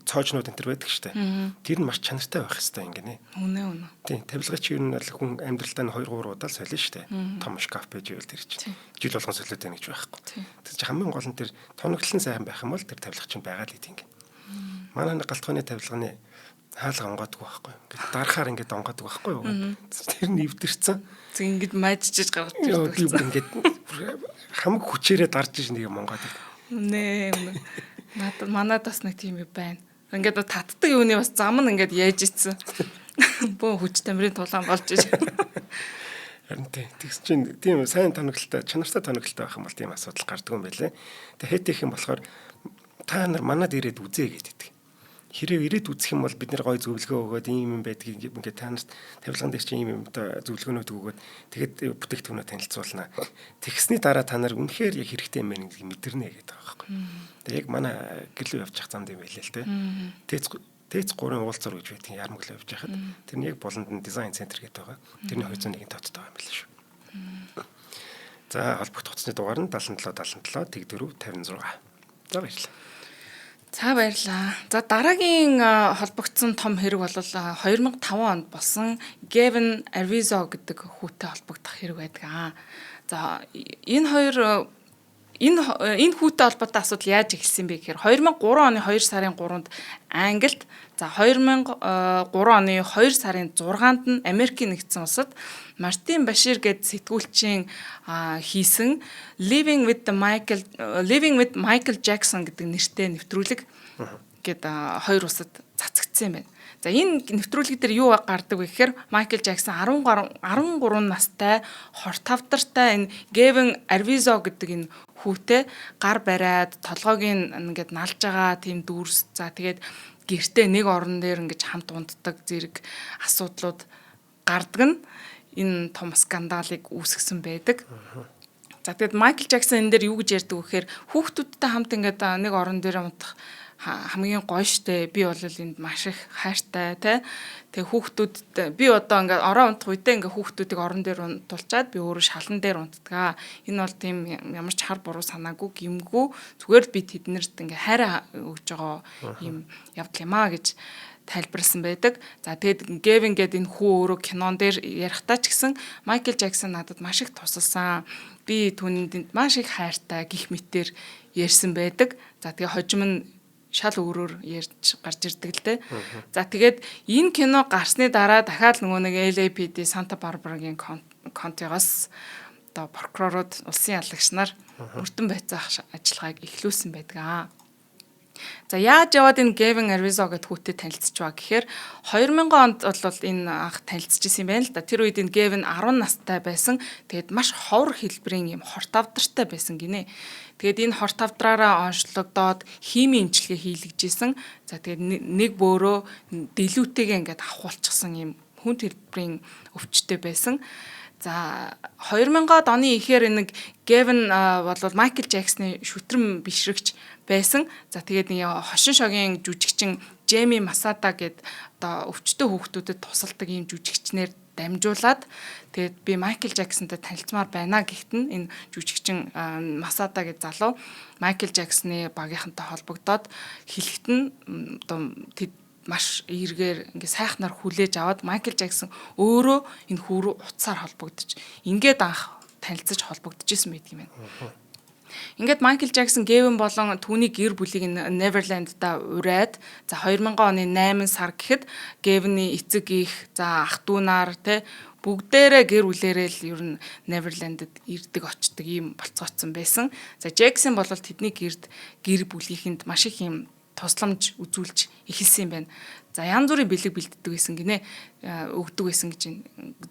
цоочнууд энэ төр байдаг шүү дээ. Тэр нь маш чанартай байх хэрэгтэй ингэнэ. Үнэ. Тийм, тавилга чи ер нь бол хүн амьдралдаа 2 3 удаа л солино шүү дээ. Том шкаф байж ивэл тэр чинь жил болгон солиод байна гэж байхгүй. Тэр чинь хамгийн гол нь тэр тоноглол нь сайхан байх юм бол тэр тавилга чинь байгаа л гэдэг юм. Манай галтгооны тавилганы хаалга онгоодгүй байхгүй. Ингээд дарахаар ингээд онгоодгүй байхгүй юу? Тэр нь эвдэрсэн. Тэг ингээд мажжиж гаргаж ирдэг. Ингээд хамаг хүчээрээ дарж иж нэг юм онгоод. Нэ. Надад манад бас нэг тийм юм байна. Ингээд татдаг юуны бас зам нь ингээд яаж ицсэн. Бөө хүч тамирын тулаан болж иж. Харин тэгс чинь тийм сайн тоноглолтой, чанартай тоноглолтой байх юм бол тийм асуудал гардаг юм байлээ. Тэгээ Hetech юм болохоор та нар манад ирээд үзээ гэдэг. Хэрэг ирээд үзэх юм бол бид нэр гой зөвлөгөө өгөөд ийм юм байдгийг ингээд та нарт тавилган дээр чинь ийм юм одоо зөвлөгөөнүүд өгөөд тэгээд бүтээгдэхүүнөө танилцуулна. Тэгсний дараа та нар үнэхээр яг хэрэгтэй юм байна гэдгийг мэдэрнэ гэдэг байгаа байхгүй. Тэгээд яг манай гэрлөө явж явах замд юм байлээ л те. Тэц 3 уулзар гэж байдгийн ярмаглаа явж байхад тэр нь яг болонд нь дизайн центр гэдэг байгаа. Тэрний 201-ийн тооцтой байгаа юм байна шүү. За холбогдох утасны дугаар нь 77 77 14 56. За баярлалаа. За баярлаа. За дараагийн холбогдсон том хэрэг бол 2005 онд болсон Gavin Arvizo гэдэг хүүтэй холбогдох хэрэг байдаг. За энэ хүүтэй холбоотой асуудал яаж эхэлсэн бэ гэхээр 2003 оны 2 сарын 3-нд Англид, за 2003 оны 2 сарын 6-нд нь Америкийн нэгдсэн улсад Мартин Башир гэдэг сэтгүүлчийн хийсэн Living with Michael Jackson гэдэг нэртэй нэвтрүүлэг гэдэг 2 улсад цацагдсан юм байна. За энэ нэвтрүүлэг дээр юу гардаг вэ гэхээр Michael Jackson 13 настай хортавдартай энэ Gavin Arvizo гэдэг энэ хүүтэй гар бариад толгойг ингээд налж байгаа тийм дүүрс. За тэгээд гэртээ нэг орон дээр ингээд хамт унтдаг зэрэг асуудлууд гардаг нь энэ том скандалыг үүсгэсэн байдаг. За тэгээд Michael Jackson энэ дээр юу гэж ярьдаг вэ гэхээр хүүхдүүдтэй хамт ингээд нэг орон дээр унтах хамгийн гоё штэ. Би бол энд маш их хайртай тий. Тэгээ хүүхдүүд би одоо ингээд ороо унтах үедээ ингээд хүүхдүүдийг орон дээр унтуулчаад би өөрөө шалан дээр унтдаг. Энэ бол тийм ямар ч хар буруу санаагүй гимгүү зүгээр би тэднэрт ингээд хайраа өгж байгаа юм явдал юм аа гэж тайлбарласан байдаг. За тэгээд Gavin гэдэг энэ хүү өөрөө кинон дээр ярихтаа ч гэсэн Michael Jackson надад маш их тусалсан. Би түүнд маш их хайртай гих мэтээр ярьсан байдаг. За тэгээ хожим нь шал өөрөөр ярьж гарч ирдэг л дээ. За тэгээд энэ кино гарсны дараа дахиад нөгөө нэг LAPD Санта Барбарагийн контигоос одоо прокурорууд улсын ялагч нар мөрдөн байцаах ажиллагааг эхлүүлсэн байдаг. За яаж яваад энэ Gavin Arvizo гэдэг хүүтэй танилцж байгаа гэхээр 2000 онд бол энэ анх танилцж исэн юм байна л да. Тэр үед энэ Gavin 10 настай байсан. Тэгээд маш ховор хэлбэрийн юм хорт авдартай байсан гинэ. Тэгээд энэ хорт авдраараа онцлогдоод химийн имчилгээ хийлгэжсэн. За тэгээд нэг бөөрөө дэлүүтэйгээ ингээд авахулчихсан юм хүн хэлбэрийн өвчтөй байсан. За 2000-ад оны ихээр нэг Gavin бол Michael Jackson-ы шүтрэн бишрэгч байсан. За тэгээд нэг хошин шогийн жүжигчин Jamie Masada гээд одоо өвчтөе хүүхдүүдэд тусалдаг ийм жүжигчнэр дамжуулаад тэгээд би Michael Jackson-тай танилцмаар байна гэхтэн энэ жүжигчин Masada гээд залуу Michael Jackson-ы багийнхантай холбогдоод хэлэхтэн одоо маш эргээр ингээ сайхнаар хүлээж аваад Michael Jackson өөрөө энэ хүү рүү утсаар холбогдож ингээд анх танилцаж холбогдож исэн байдаг юм байна. Ингээд Michael Jackson Gavin болон түүний гэр бүлийг Neverland-да ураад за 2000 оны 8 сар гэхэд Gavin-ы эцэг их за ах дүү нар те бүгдээрээ гэр бүлээрээ л ер нь Neverland-д ирдэг очдөг юм болцоодсон байсан. За Jackson бол тэдний гэр бүлийнхэнд маш их юм тусламж үзүүлж эхэлсэн юм байна. За янз бүрийн бэлэг бэлддэг байсан гинэ өгдөг байсан гэж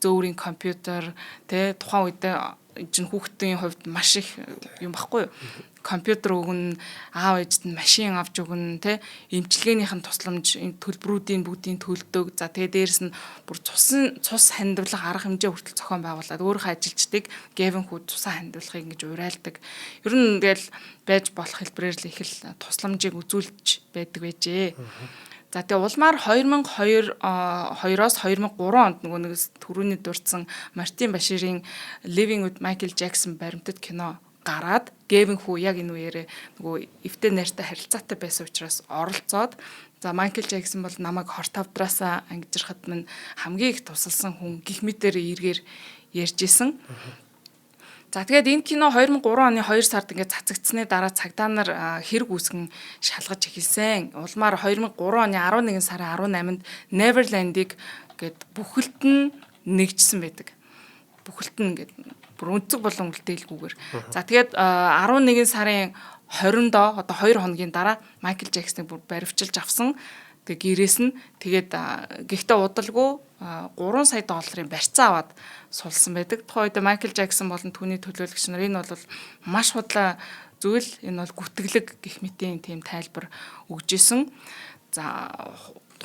зөөврийн компьютер тэ тухайн үед чинь хүүхдийн хувьд маш их юм баггүй юу? Компьютер өгнө, аав ээжд нь машин авч өгнө, тэ эмчилгээнийх нь тусламж энэ төлбөрүүдийн бүгдийн төлдөг. За тэгээ дээрэс нь бүр цус хандивлах арга хэмжээ хүртэл зохион байгуулад өөрийнхөө ажилчдыг Gavin хүү цусаа хандивлахыг ингэж уриалдаг. Ер нь тэгэл байж болох хэлбэрээр л их л тусламжийг үзүүлж байдаг байжээ. За тэгээ улмаар 2002-оос 2003 онд нөгөө нэг түрүүний дурдсан Мартин Баширийн Living with Michael Jackson баримтат кино гараад Gavin хүү яг энэ үеэрээ нөгөө эвтэй найртай харилцаатай байсан учраас оролцоод за Michael Jackson бол намайг хорт авдраасаа ангижрахад минь хамгийн их тусалсан хүн гих мэтээр эргээр ярьж исэн. За тэгээд энэ кино 2003 оны 2 сард ингээд цацагдсны дараа цагдаа нар хэрэг үүсгэн шалгаж эхэлсэн. Улмаар 2003 оны 11 сарын 18-нд Neverland-ыг гээд бүхэлд нь нэгжсэн байдаг. Бүхэлд нь ингээд бүр өнцөг болон үлдээлгүйгээр. За тэгээд 11 сарын 20-нд одоо 2 хоногийн дараа Michael Jackson-ыг бүр баривчилж авсан. Тэгээ гэрээс нь тэгээд гэхдээ удалгүй 3 сая долларын барьцаа аваад сулсан байдаг. Тухайн үед Michael Jackson болон түүний төлөөлөгч нар энэ бол маш худал зүйл, энэ бол гүтгэлэг гэх мэтийн тийм тайлбар өгж исэн. За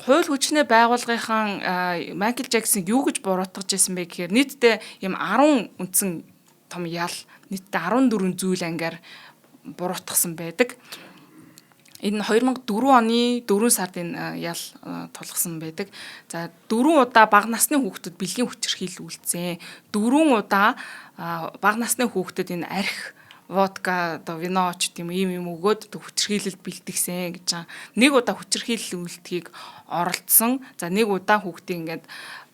хууль хүчний байгууллагынхан Michael Jackson юу гэж буруутгаж исэн бэ гэхээр нийтдээ юм 10 үндсэн том ял нийтдээ 14 зүйл ангаар буруутгасан байдаг. Энэ 2004 оны 4 сард энэ ял тулгсан байдаг. За 4 удаа бага насны хүүхдэд бэлгийн хүчирхийлэл үлдсэн. 4 удаа бага насны хүүхдэд энэ арх водка, одоо вино ч гэм юм өгөөд хүчирхийлэлд бэлтгэсэн гэж байгаа. Нэг удаа хүчирхийлэл үлдхийг оролцсон. За нэг удаа хүүхдийг ингээд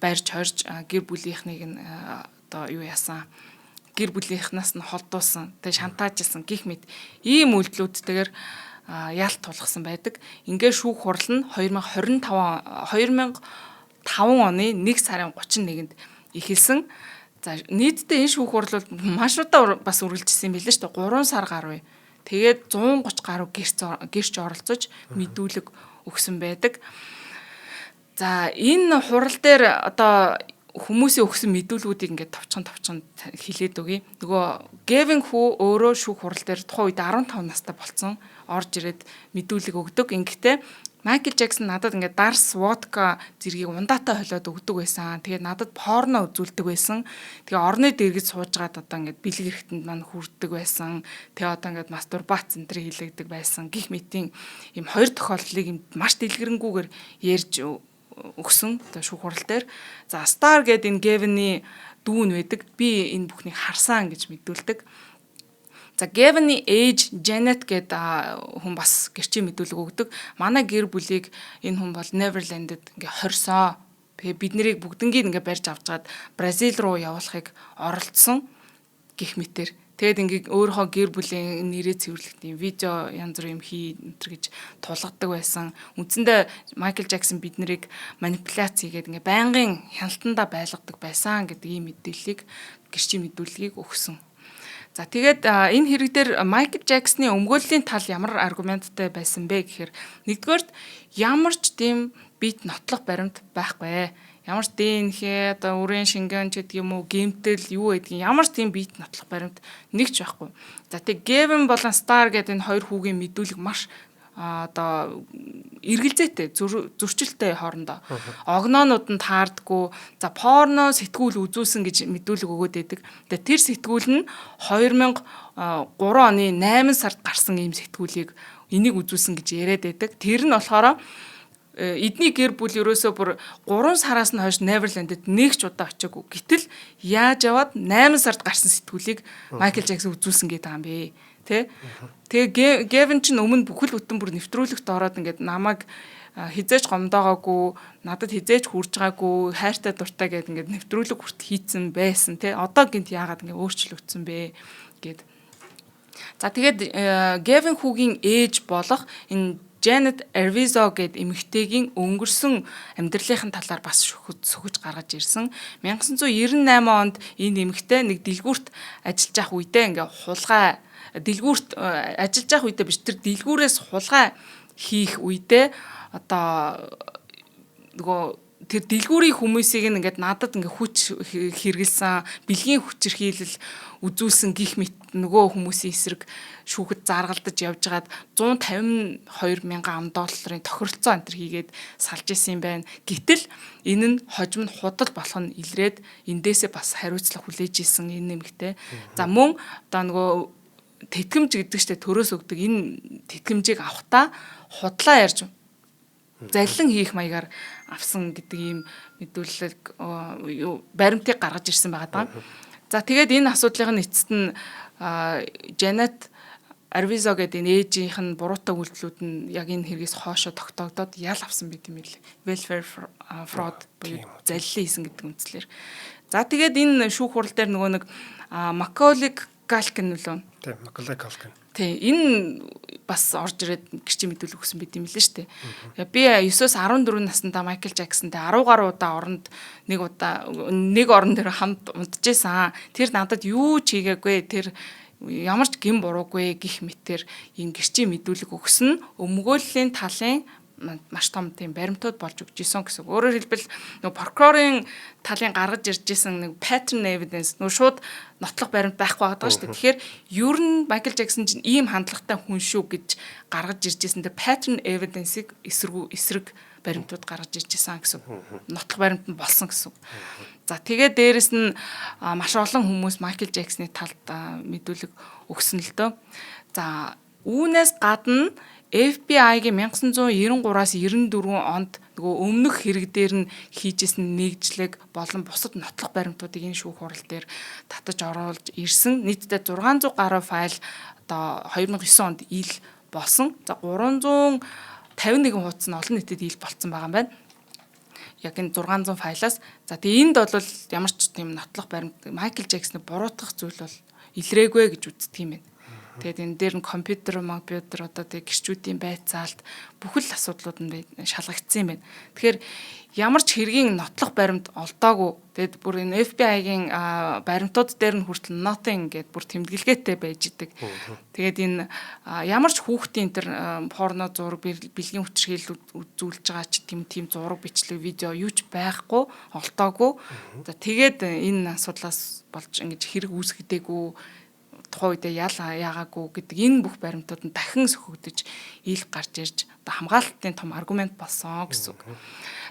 барьж хорж гэр бүлийнхнийг одоо юу яасан гэр бүлийнхнаас нь холдуулсан. Тэгээ шантаажсан гих мэт ийм үйлдэлүүдтэйгээр яалт тулгсан байдаг. Ингээд шүүх хурал нь 2005 оны 1 сарын 31-нд эхэлсэн. За нийтдээ энэ шүүх хурал бол маш удаа бас үргэлжилсэн юм билээ шүү дээ. 3 сар гаруй. Тэгээд 130 гаруй гэрч оролцож мэдүүлэг өгсөн байдаг. За энэ хурал дээр одоо хүмүүсийн өгсөн мэдүүлгүүдийг ингээд товчхон хэлээд өгье. Нөгөө Gavin хүү өөрөө шүүх хурал дээр тухайн үед 15 настай болсон. орж ирээд мэдүүлэг өгдөг. Ингэхдээ Майкл Жаксон надад ингээд дарс водка зэргийг ундаатай холиод өгдөг байсан. Тэгээд надад порно үзүүлдэг байсан. Тэгээ орны дэргэд суужгаад одоо ингээд бэлэг эрэхтэнд маань хүрдэг байсан. Тэгээ одоо ингээд мастурбац энэ төр хийлэгдэг байсан. Гих мэтийн ийм хоёр тохиолдлыг ийм маш дэлгэрэнгүйгээр ярьж өгсөн одоо шүүх хурал дээр. За Star гэдэг энэ Gavin-ы дүүн байдаг. Би энэ бүхнийг харсан гэж мэдүүлдэг. За Gavin-ы ээж Janet гэдэг хүн бас гэрчийн мэдүүлэг өгдөг. Манай гэр бүлийг энэ хүн бол Neverland-д ингээ хорсоо. Тэгээ бид нарыг бүгднийг ингээ барьж авчгаад Бразил руу явуулахыг оролдсон гэх мэтэр. Тэгээд ингээ өөрийнхөө гэр бүлийн нэрээ цэвэрлэх тийм видео янз бүр юм хий энэ гэж тулгадаг байсан. Үндсэндээ Майкл Жаксон бид нарыг манипуляц хийгээд ингээ байнгын хяналтандаа байлгадаг байсан гэдэг ийм мэдээллийг гэрчийн мэдүүлгийг өгсөн. За тэгээд энэ хэрэг дээр Майкл Жаксны өмгөөллийн тал ямар аргументтай байсан бэ гэхээр нэгдүгээрт ямар ч тийм бит нотлох баримт байхгүй. Ямар ч ДНХ одоо үрийн шингэн ч гэдэг юм уу гэмтэл юу гэдгийг ямар ч тийм бит нотлох баримт нэг ч байхгүй. За тэгээд Gavin болон Star гэдэг энэ хоёр хүүгийн мэдүүлэг маш одоо эргэлзээтэй зөрчилтэй хоорондоо огноонууд нь таардггүй. За порно сэтгүүл үзүүлсэн гэж мэдүүлэг өгөөд байдаг. Тэгээ тэр сэтгүүл нь 2003 оны 8 сард гарсан ийм сэтгүүлийг энийг үзүүлсэн гэж яриад байдаг. Тэр нь болохоор эдний гэр бүл ерөөсөө бүр 3 сараас нь хойш Neverland-д нэг ч удаа очиагүй. Гэтэл яаж яваад 8 сард гарсан сэтгүүлийг Майкл Жаксон үзүүлсэн гэдэг юм бэ? Тэгээ Gavin ч өмнө бүхэл бүтэн бүр нэвтрүүлэгт ороод ингээд намайг хизээж гомдоогоогүй, надад хизээж хүрж байгаагүй, хайртай дуртай гэдэг ингээд нэвтрүүлэг хүрт хийцэн байсан тий. Одоо гинт яагаад ингээд өөрчлөгдсөн бэ гэд. За тэгээд Gavin хүүгийн ээж болох энэ Janet Arvizo гэдэг эмэгтэйгийн өнгөрсөн амьдралын талаар бас сөхөж гаргаж ирсэн. 1998 онд энэ эмэгтэй нэг дэлгүүрт ажиллаж ах үедээ ингээ хулгай дэлгүүрт ажиллаж ах үедээ биш тэр дэлгүүрээс хулгай хийх үедээ одоо нөгөө тэр дэлгүүрийн хүмүүсийг ингээд надад ингээ хүч хэрглэсэн бэлгийн хүчирхийлэл үзүүлсэн гих мэт нөгөө хүмүүсийн эсрэг шүүхэд заргалдаж явжгаад 152 мянган $1 тохиролцоо энэ төр хийгээд салж исэн юм байна. Гэтэл энэ нь хожим нь худал болох нь илрээд эндээсээ бас хариуцлага хүлээж исэн энэ нэмэгтэй. За мөн одоо нөгөө тэтгэмж гэдэг чтэй төрөөс өгдөг энэ тэтгэмжийг авахтаа худлаа ярьж заллин хийх маягаар авсан гэдэг ийм мэдүүлэг баримтыг гаргаж ирсэн байгаа даа. За тэгээд энэ асуудлын эцэст нь Janet Arvizo гэдэг энэ ээжийнх нь буруутай үйлдэлүүд нь яг энэ хэрэгээс хоошо тогтоогдоод ял авсан байт юм билээ. Welfare fraud буюу заллин хийсэн гэдэг үндслээр. За тэгээд энэ шүүх хурал дээр нөгөө нэг Macaulay Culkin үлээ. Тийм, Macaulay Culkin. Тийм, энэ бас орж ирээд гэрчийн мэдүүлэг өгсөн байт юм билээ шүү дээ. Би 9-оос 14 наснда Майкл Жаксонтэй 10 гаруй удаа оронд нэг орон дээр хамт унтжсэн. Тэр надад юу ч хийгээгүй. Тэр ямар ч гин буруугүй гих мэтэр энэ гэрчийн мэдүүлэг өгсөн өмгөөллийн талын маш том тийм баримтууд болж өгч исэн гэсэн. Өөрөөр хэлбэл нөгөө прокурорын талын гаргаж ирж исэн нэг pattern evidence нөгөө шууд нотлох баримт байхгүй байгаа шүү дээ. Тэгэхээр ер нь Майкл Жаксон чинь ийм хандлагатай хүн шүү гэж гаргаж ирж исэн тэр pattern evidence-ийг эсрэг баримтууд гаргаж ирж исэн гэсэн. Нотлох баримт нь болсон гэсэн. За тэгээд дээрэс нь маш олон хүмүүс Майкл Жаксны талд мэдүүлэг өгсөн л дөө. За үүнээс гадна FBI-гийн 1993-аас 94 онд нөгөө өмнөх хэрэг дээр нь хийжсэн нэгжлэг болон бусад нотлох баримтуудыг энэ шүүх хурал дээр татаж оруулж ирсэн. Нийтдээ 600 гаруй файл одоо 2009 онд ил болсон. За 351 хуудас нь олон нийтэд ил болцсон байгаа юм байна. Яг энэ 600 файлаас. За тэгээ энд бол ямар ч тийм нотлох баримт Майкл Жаксны буруутгах зүйл бол илрээгүй гэж үздэг юм байна. Тэгээд энэ дээр нь компьютер одоо тэг гэрчүүдийн байцаалт бүхэл асуудлууд нь шалгагдсан юм байна. Тэгэхээр ямар ч хэргийн нотлох баримт олдоогүй. Тэгээд бүр энэ FBI-гийн баримтууд дээр нь хүртэл nothing гэдээ бүр тэмдэглэгээтэй байж идэг. Тэгээд энэ ямар ч хүүхдийн тэр порно зураг бэлгийн хүчирхийлэл үзүүлж байгаа ч тийм зураг бичлэг видео юу ч байхгүй, олдоогүй. За тэгээд энэ асуудлаас болж ингэж хэрэг үүсгэдэггүй тухайн үедээ яагаагүй гэдэг энэ бүх баримтууд нь дахин сөхөгдөж ил гарч ирж одоо хамгаалалтын том аргумент болсон гэсэн үг.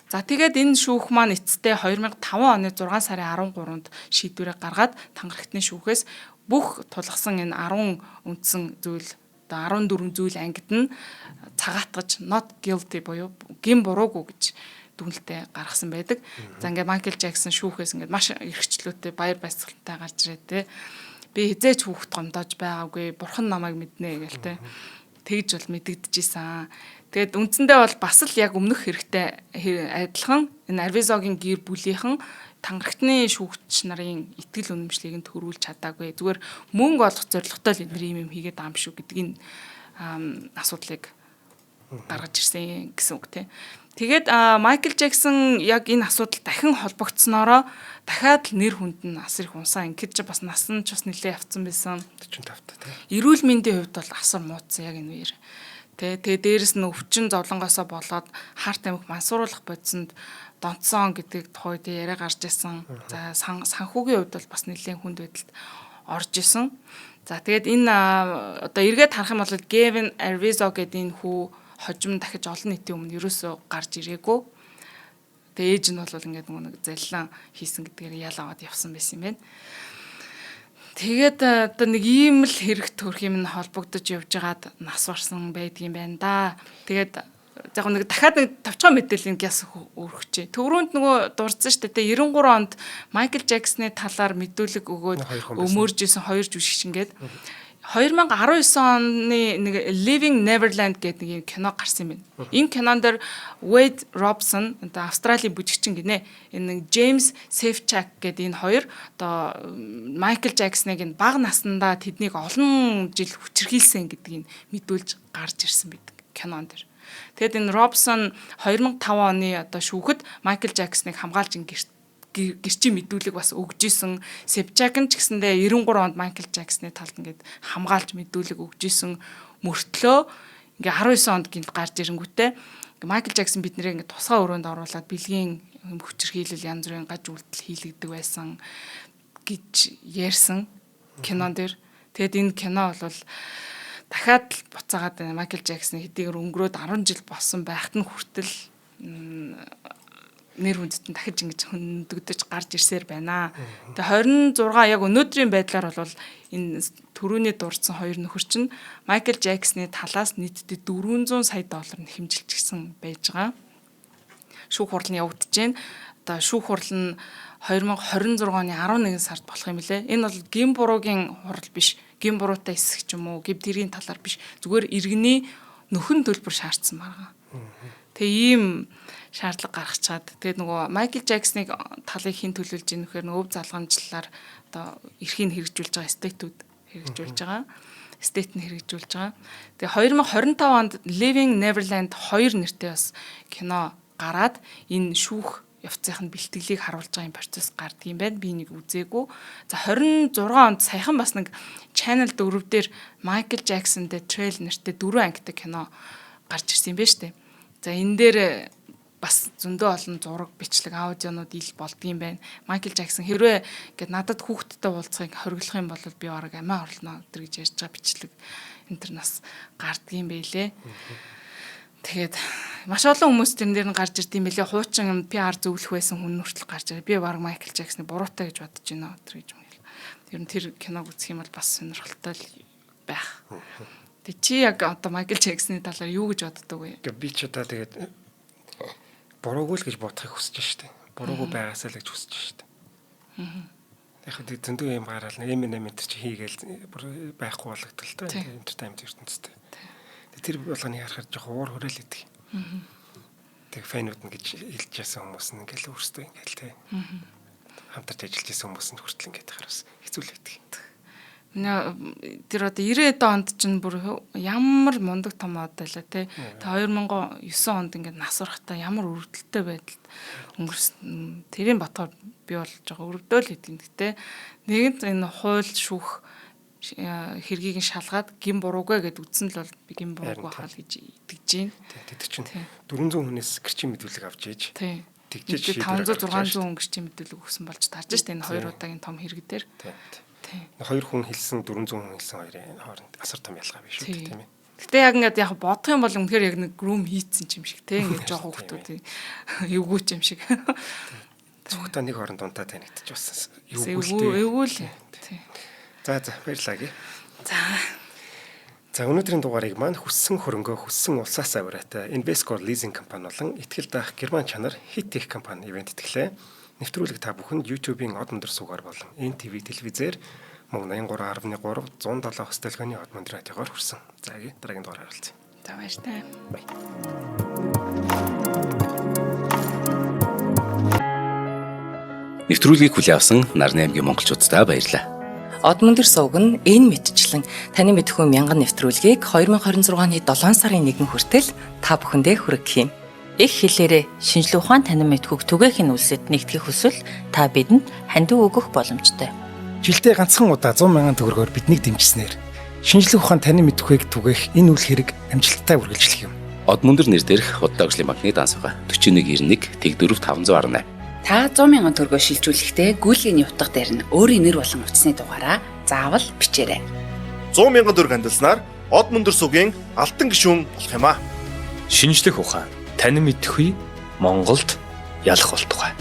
За тэгээд энэ шүүх маань эцэстээ 2005 оны 6 сарын 13-нд шийдвэрээ гаргаад тангарагтны шүүхээс бүх тулгасан энэ 10 үндсэн зүйл одоо 14 зүйл ангид нь цагаатгаж not guilty буюу гин буруугүй гэж дүгнэлтээ гаргасан байдаг. За ингээд Майкл Жаксон шүүхээс ингээд маш эрхчлөөтэй баяр баясгалантай гарч ирээ те. Би хизээч хүүхэд гомдоож байгаагүй. Бурхан намайг мэднэ гээл те. Тэгж бол мэдэгдэжсэн. Тэгээд үндсэндээ бол бас л яг өмнөх хэрэгтэй адилхан энэ Арвизогийн гэр бүлийнхэн тангарагтны шүүгч нарын итгэл үнэмшлийг нь төрүүлж чадаагүй. Зүгээр мөнгө олох зорилготой л энэ юм хийгээд байгаа юм шүү гэдэг энэ асуудлыг гаргаж ирсэн гэсэн үг те. Тэгээд Майкл Жаксон яг энэ асуудал дахин холбогдсноороо дахиад л нэр хүнд нь асар их унсаа. Ингээд ч бас нас нь ч бас нэлээд явцсан байсан. 45 та. Эрүүл мэндийн хувьд бол асар муудсан яг энэ үеэр. Тэгээ дээрэс нь өвчин зовлонгоосоо болоод харт амиг мансууруулах бодисонд донцсон гэдэг тухай дээр яриа гарч ирсэн. За санхүүгийн хувьд бол бас нэлээд хүнд байдалд орж исэн. За тэгээд энэ одоо эргээд харах юм бол Gavin Arvizo гэдэг энэ хүү хожим дахиж олон нийтийн өмнө ерөөсөө гарч ирээгүй. Тэгээ ээж нь бол ингээд нэг заллан хийсэн гэдгээр яалаад явсан байсан юм байна. Тэгээд одоо нэг ийм л хэрэг төрх юм нь холбогдож явж байгаад нас барсан байдгийм байна да. Тэгээд яг нэг дахиад нэг товчхон мэдээллийн гяс өргөчээ. Төврөнд нөгөө дурдсан шүү дээ. 93 онд Майкл Жаксны талаар мэдүүлэг өгөөд өмөрж исэн 2 жүжигчин гээд 2019 оны нэг Living Neverland гэдэг нэг кино гарсан юм байна. Энэ кинон дээр Wade Robson одоо Австралийн бүжигчин гинэ. Энэ нэг James Safechuck гэдэг энэ хоёр одоо Майкл Жаксныг энэ бага наснда тэднийг олон жил хүчирхийлсэн гэдгийг мэдүүлж гарч ирсэн байдаг кинон дээр. Тэгэд энэ Robson 2005 оны одоо шүүхэд Майкл Жаксныг хамгаалж гэрчийн мэдүүлэг бас өгж исэн. Севчак нь ч гэсэндээ 93 онд Майкл Жаксны талд ингээд хамгаалж мэдүүлэг өгж исэн мөртлөө ингээ 19 онд гинт гарч ирэнгүүтээ Майкл Жаксон биднэрээ ингээ тусгай өрөөнд оруулаад бэлгийн хүчирхийлэл янз бүрийн гаж үйлдэл хийлэгдэг байсан гэж ярьсан кинон дээр. Тэгэд энэ кино бол дахиад буцаагаад Майкл Жаксны хэдийгээр өнгөрөөд 10 жил болсон байхад нь хүртэл нэр хүндэд нь дахиж ингэж хөндөгдөж гарч ирсээр байна. Тэгээ 26 яг өнөөдрийн байдлаар бол энэ төрөүний дурдсан хоёр нөхөр чинь Майкл Жаксны талаас нийтдээ $400 сая нь хэмжилчихсэн байж байгаа. Шүүх хурал нь явагдаж байна. Одоо шүүх хурал нь 2026 оны 11 сард болох юм лээ. Энэ бол гин буруугийн хурал биш. Гин буруутай эсэх ч юм уу, гин тэргийн талаар биш. Зүгээр иргэний нөхөн төлбөр шаардсан байгаа. Тэгээ ийм шаардлага гаргачаад тэгээд нөгөө Майкл Жаксныг талыг хэн төлөвлөж ийм нөхөр өв залгамжлалаар одоо эрхийг хэрэгжүүлж байгаа эстетүүд хэрэгжүүлж байгаа. Эстет нь хэрэгжүүлж байгаа. Тэгээ 2025 онд Living Neverland 2 нэртэй бас кино гараад энэ шүүх явцын бэлтгэлийг харуулж байгаа юм процесс гардаг юм байна. Би нэг үзээгүй. За 26 онд саяхан бас нэг Channel 4 дээр Майкл Жаксон The Trail нэртэй 4 ангитай кино гарч ирсэн юм байна шүү дээ. За энэ дээр бас зөндөө олон зураг, бичлэг, аудионууд ил болдгийм байна. Майкл Жаксон хэрвээ ингээд надад хүүхдтэй уулзахыг хориглох юм бол би бараг амиа орлоо өдр гэж ярьж байгаа бичлэг энэ төр нас гардгийм байлээ. Тэгээд маш олон хүмүүс тэрэн дээр нь гарч ирд юм байлээ. Хуучин PR зөвлөх байсан хүн нүртэл гарч ирээ. Би бараг Майкл Жаксны буруутай гэж бодож байна өдр гэж юм хэлээ. Ер нь тэр киног үзэх юм бол бас сонирхолтой байх. Тэг чи яг одоо Майкл Жаксны талаар юу гэж боддог вэ? Би ч одоо тэгээд буруугүй л гэж бодохыг хүсэж штэ. Буруугүй байгаасаа л гэж хүсэж штэ. Яг хөө зөндөө юм гараал M&M энэ чи хийгээл байхгүй болгодог л та entertainment ертөнцтэй. Тэр болгоныг харахаар жоох уур хүрээлэдэг. Тэг фэнүүд нь гэж хэлж яасан хүмүүс нь ингээл өөрсдөө ингээл те. Хамтарч ажиллаж байсан хүмүүс нь хүртэл ингээд хараас хэцүү л байдаг. Тэр одоо 90-ад онд чинь бүр ямар мундаг том од байлаа те. Тэгээ 2009 онд ингээд нас урахтаа ямар өрөвдөлттэй байдалд өнгөрсөн. Тэрийн ботхоор би болж байгаа өрөвдөөл хэдин гэдэг те. Нэгэнт энэ хууль шүүх хэргийг нь шалгаад гин буруугаа гэд үтсэн л бол би гин буруугаа хаал гэж итгэж байна. Тэр чинь 400 хүнээс гэрчийн мэдүүлэг авч ийж. Тэгжээж 500 600 хүн гэрчийн мэдүүлэг өгсөн болж тарж штэ энэ 2 удаагийн том хэрэг дээр. Хоёр хүн хэлсэн 400 хүн хэлсэн хоёрын хооронд асар том ялгаа биш үү тийм ээ. Гэтэ яг ингээд яг бодох юм бол үнэхээр яг нэг грум хийцэн юм шиг те ингээд жоох хүмүүсийн эвгүүч юм шиг. Цогтой нэг хооронд унтаа танигдчих бас эвгүүл. За баярлалаа гээ. За өнөөдрийн дугаарыг маань хүссэн хөрөнгөө хүссэн улсаас авираатай Invescore Leasing компани болон ихтгэл даах Герман чанар HITECH компани ивент итгэлээ. Нэвтрүүлэг та бүхэнд YouTube-ийн од мөндөр суугаар болон NTV телевизээр мөн 83.3 107 хөс телефоны од мөндөр радиогоор хүрсэн. За дараагийн дугаараар харилцъя. За баярлалаа. Нэвтрүүлгийг хүлээн авсан Нарны аймгийн монголчуудаа баярлалаа. Од мөндөр сувг нь энэ мэдчлэн таны мэдхүйн мянган нэвтрүүлгийг 2026 оны 7 сарын 1 хүртэл та бүхэндээ хүргэх юм. Их хэлээрээ шинжлэх ухаан танин мэдхүйг түгээхийн үлсэд нэгтгэх хүсвэл та бидэнд хандив өгөх боломжтой. Жилдээ ганцхан удаа 100,000 төгрөгөөр биднийг дэмжснээр шинжлэх ухаан танин мэдхүйг түгээх энэ үйл хэрэг амжилттай үргэлжлэх юм. Од мөндөр нэр дээрх Удаагшлын банкны дансага 4191 Тэг 4518. Та 100,000 төгрөгөө шилжүүлэхдээ гүйлгээний утга дээр нь өөрийн нэр болон утасны дугаараа заавал бичээрэй. 100,000 төгрөг хандалснаар од мөндөр сувгийн алтан гишүүн болох юм а. Шинжлэх ухаан, танин мэдхгүй Монголд ялах болтугай.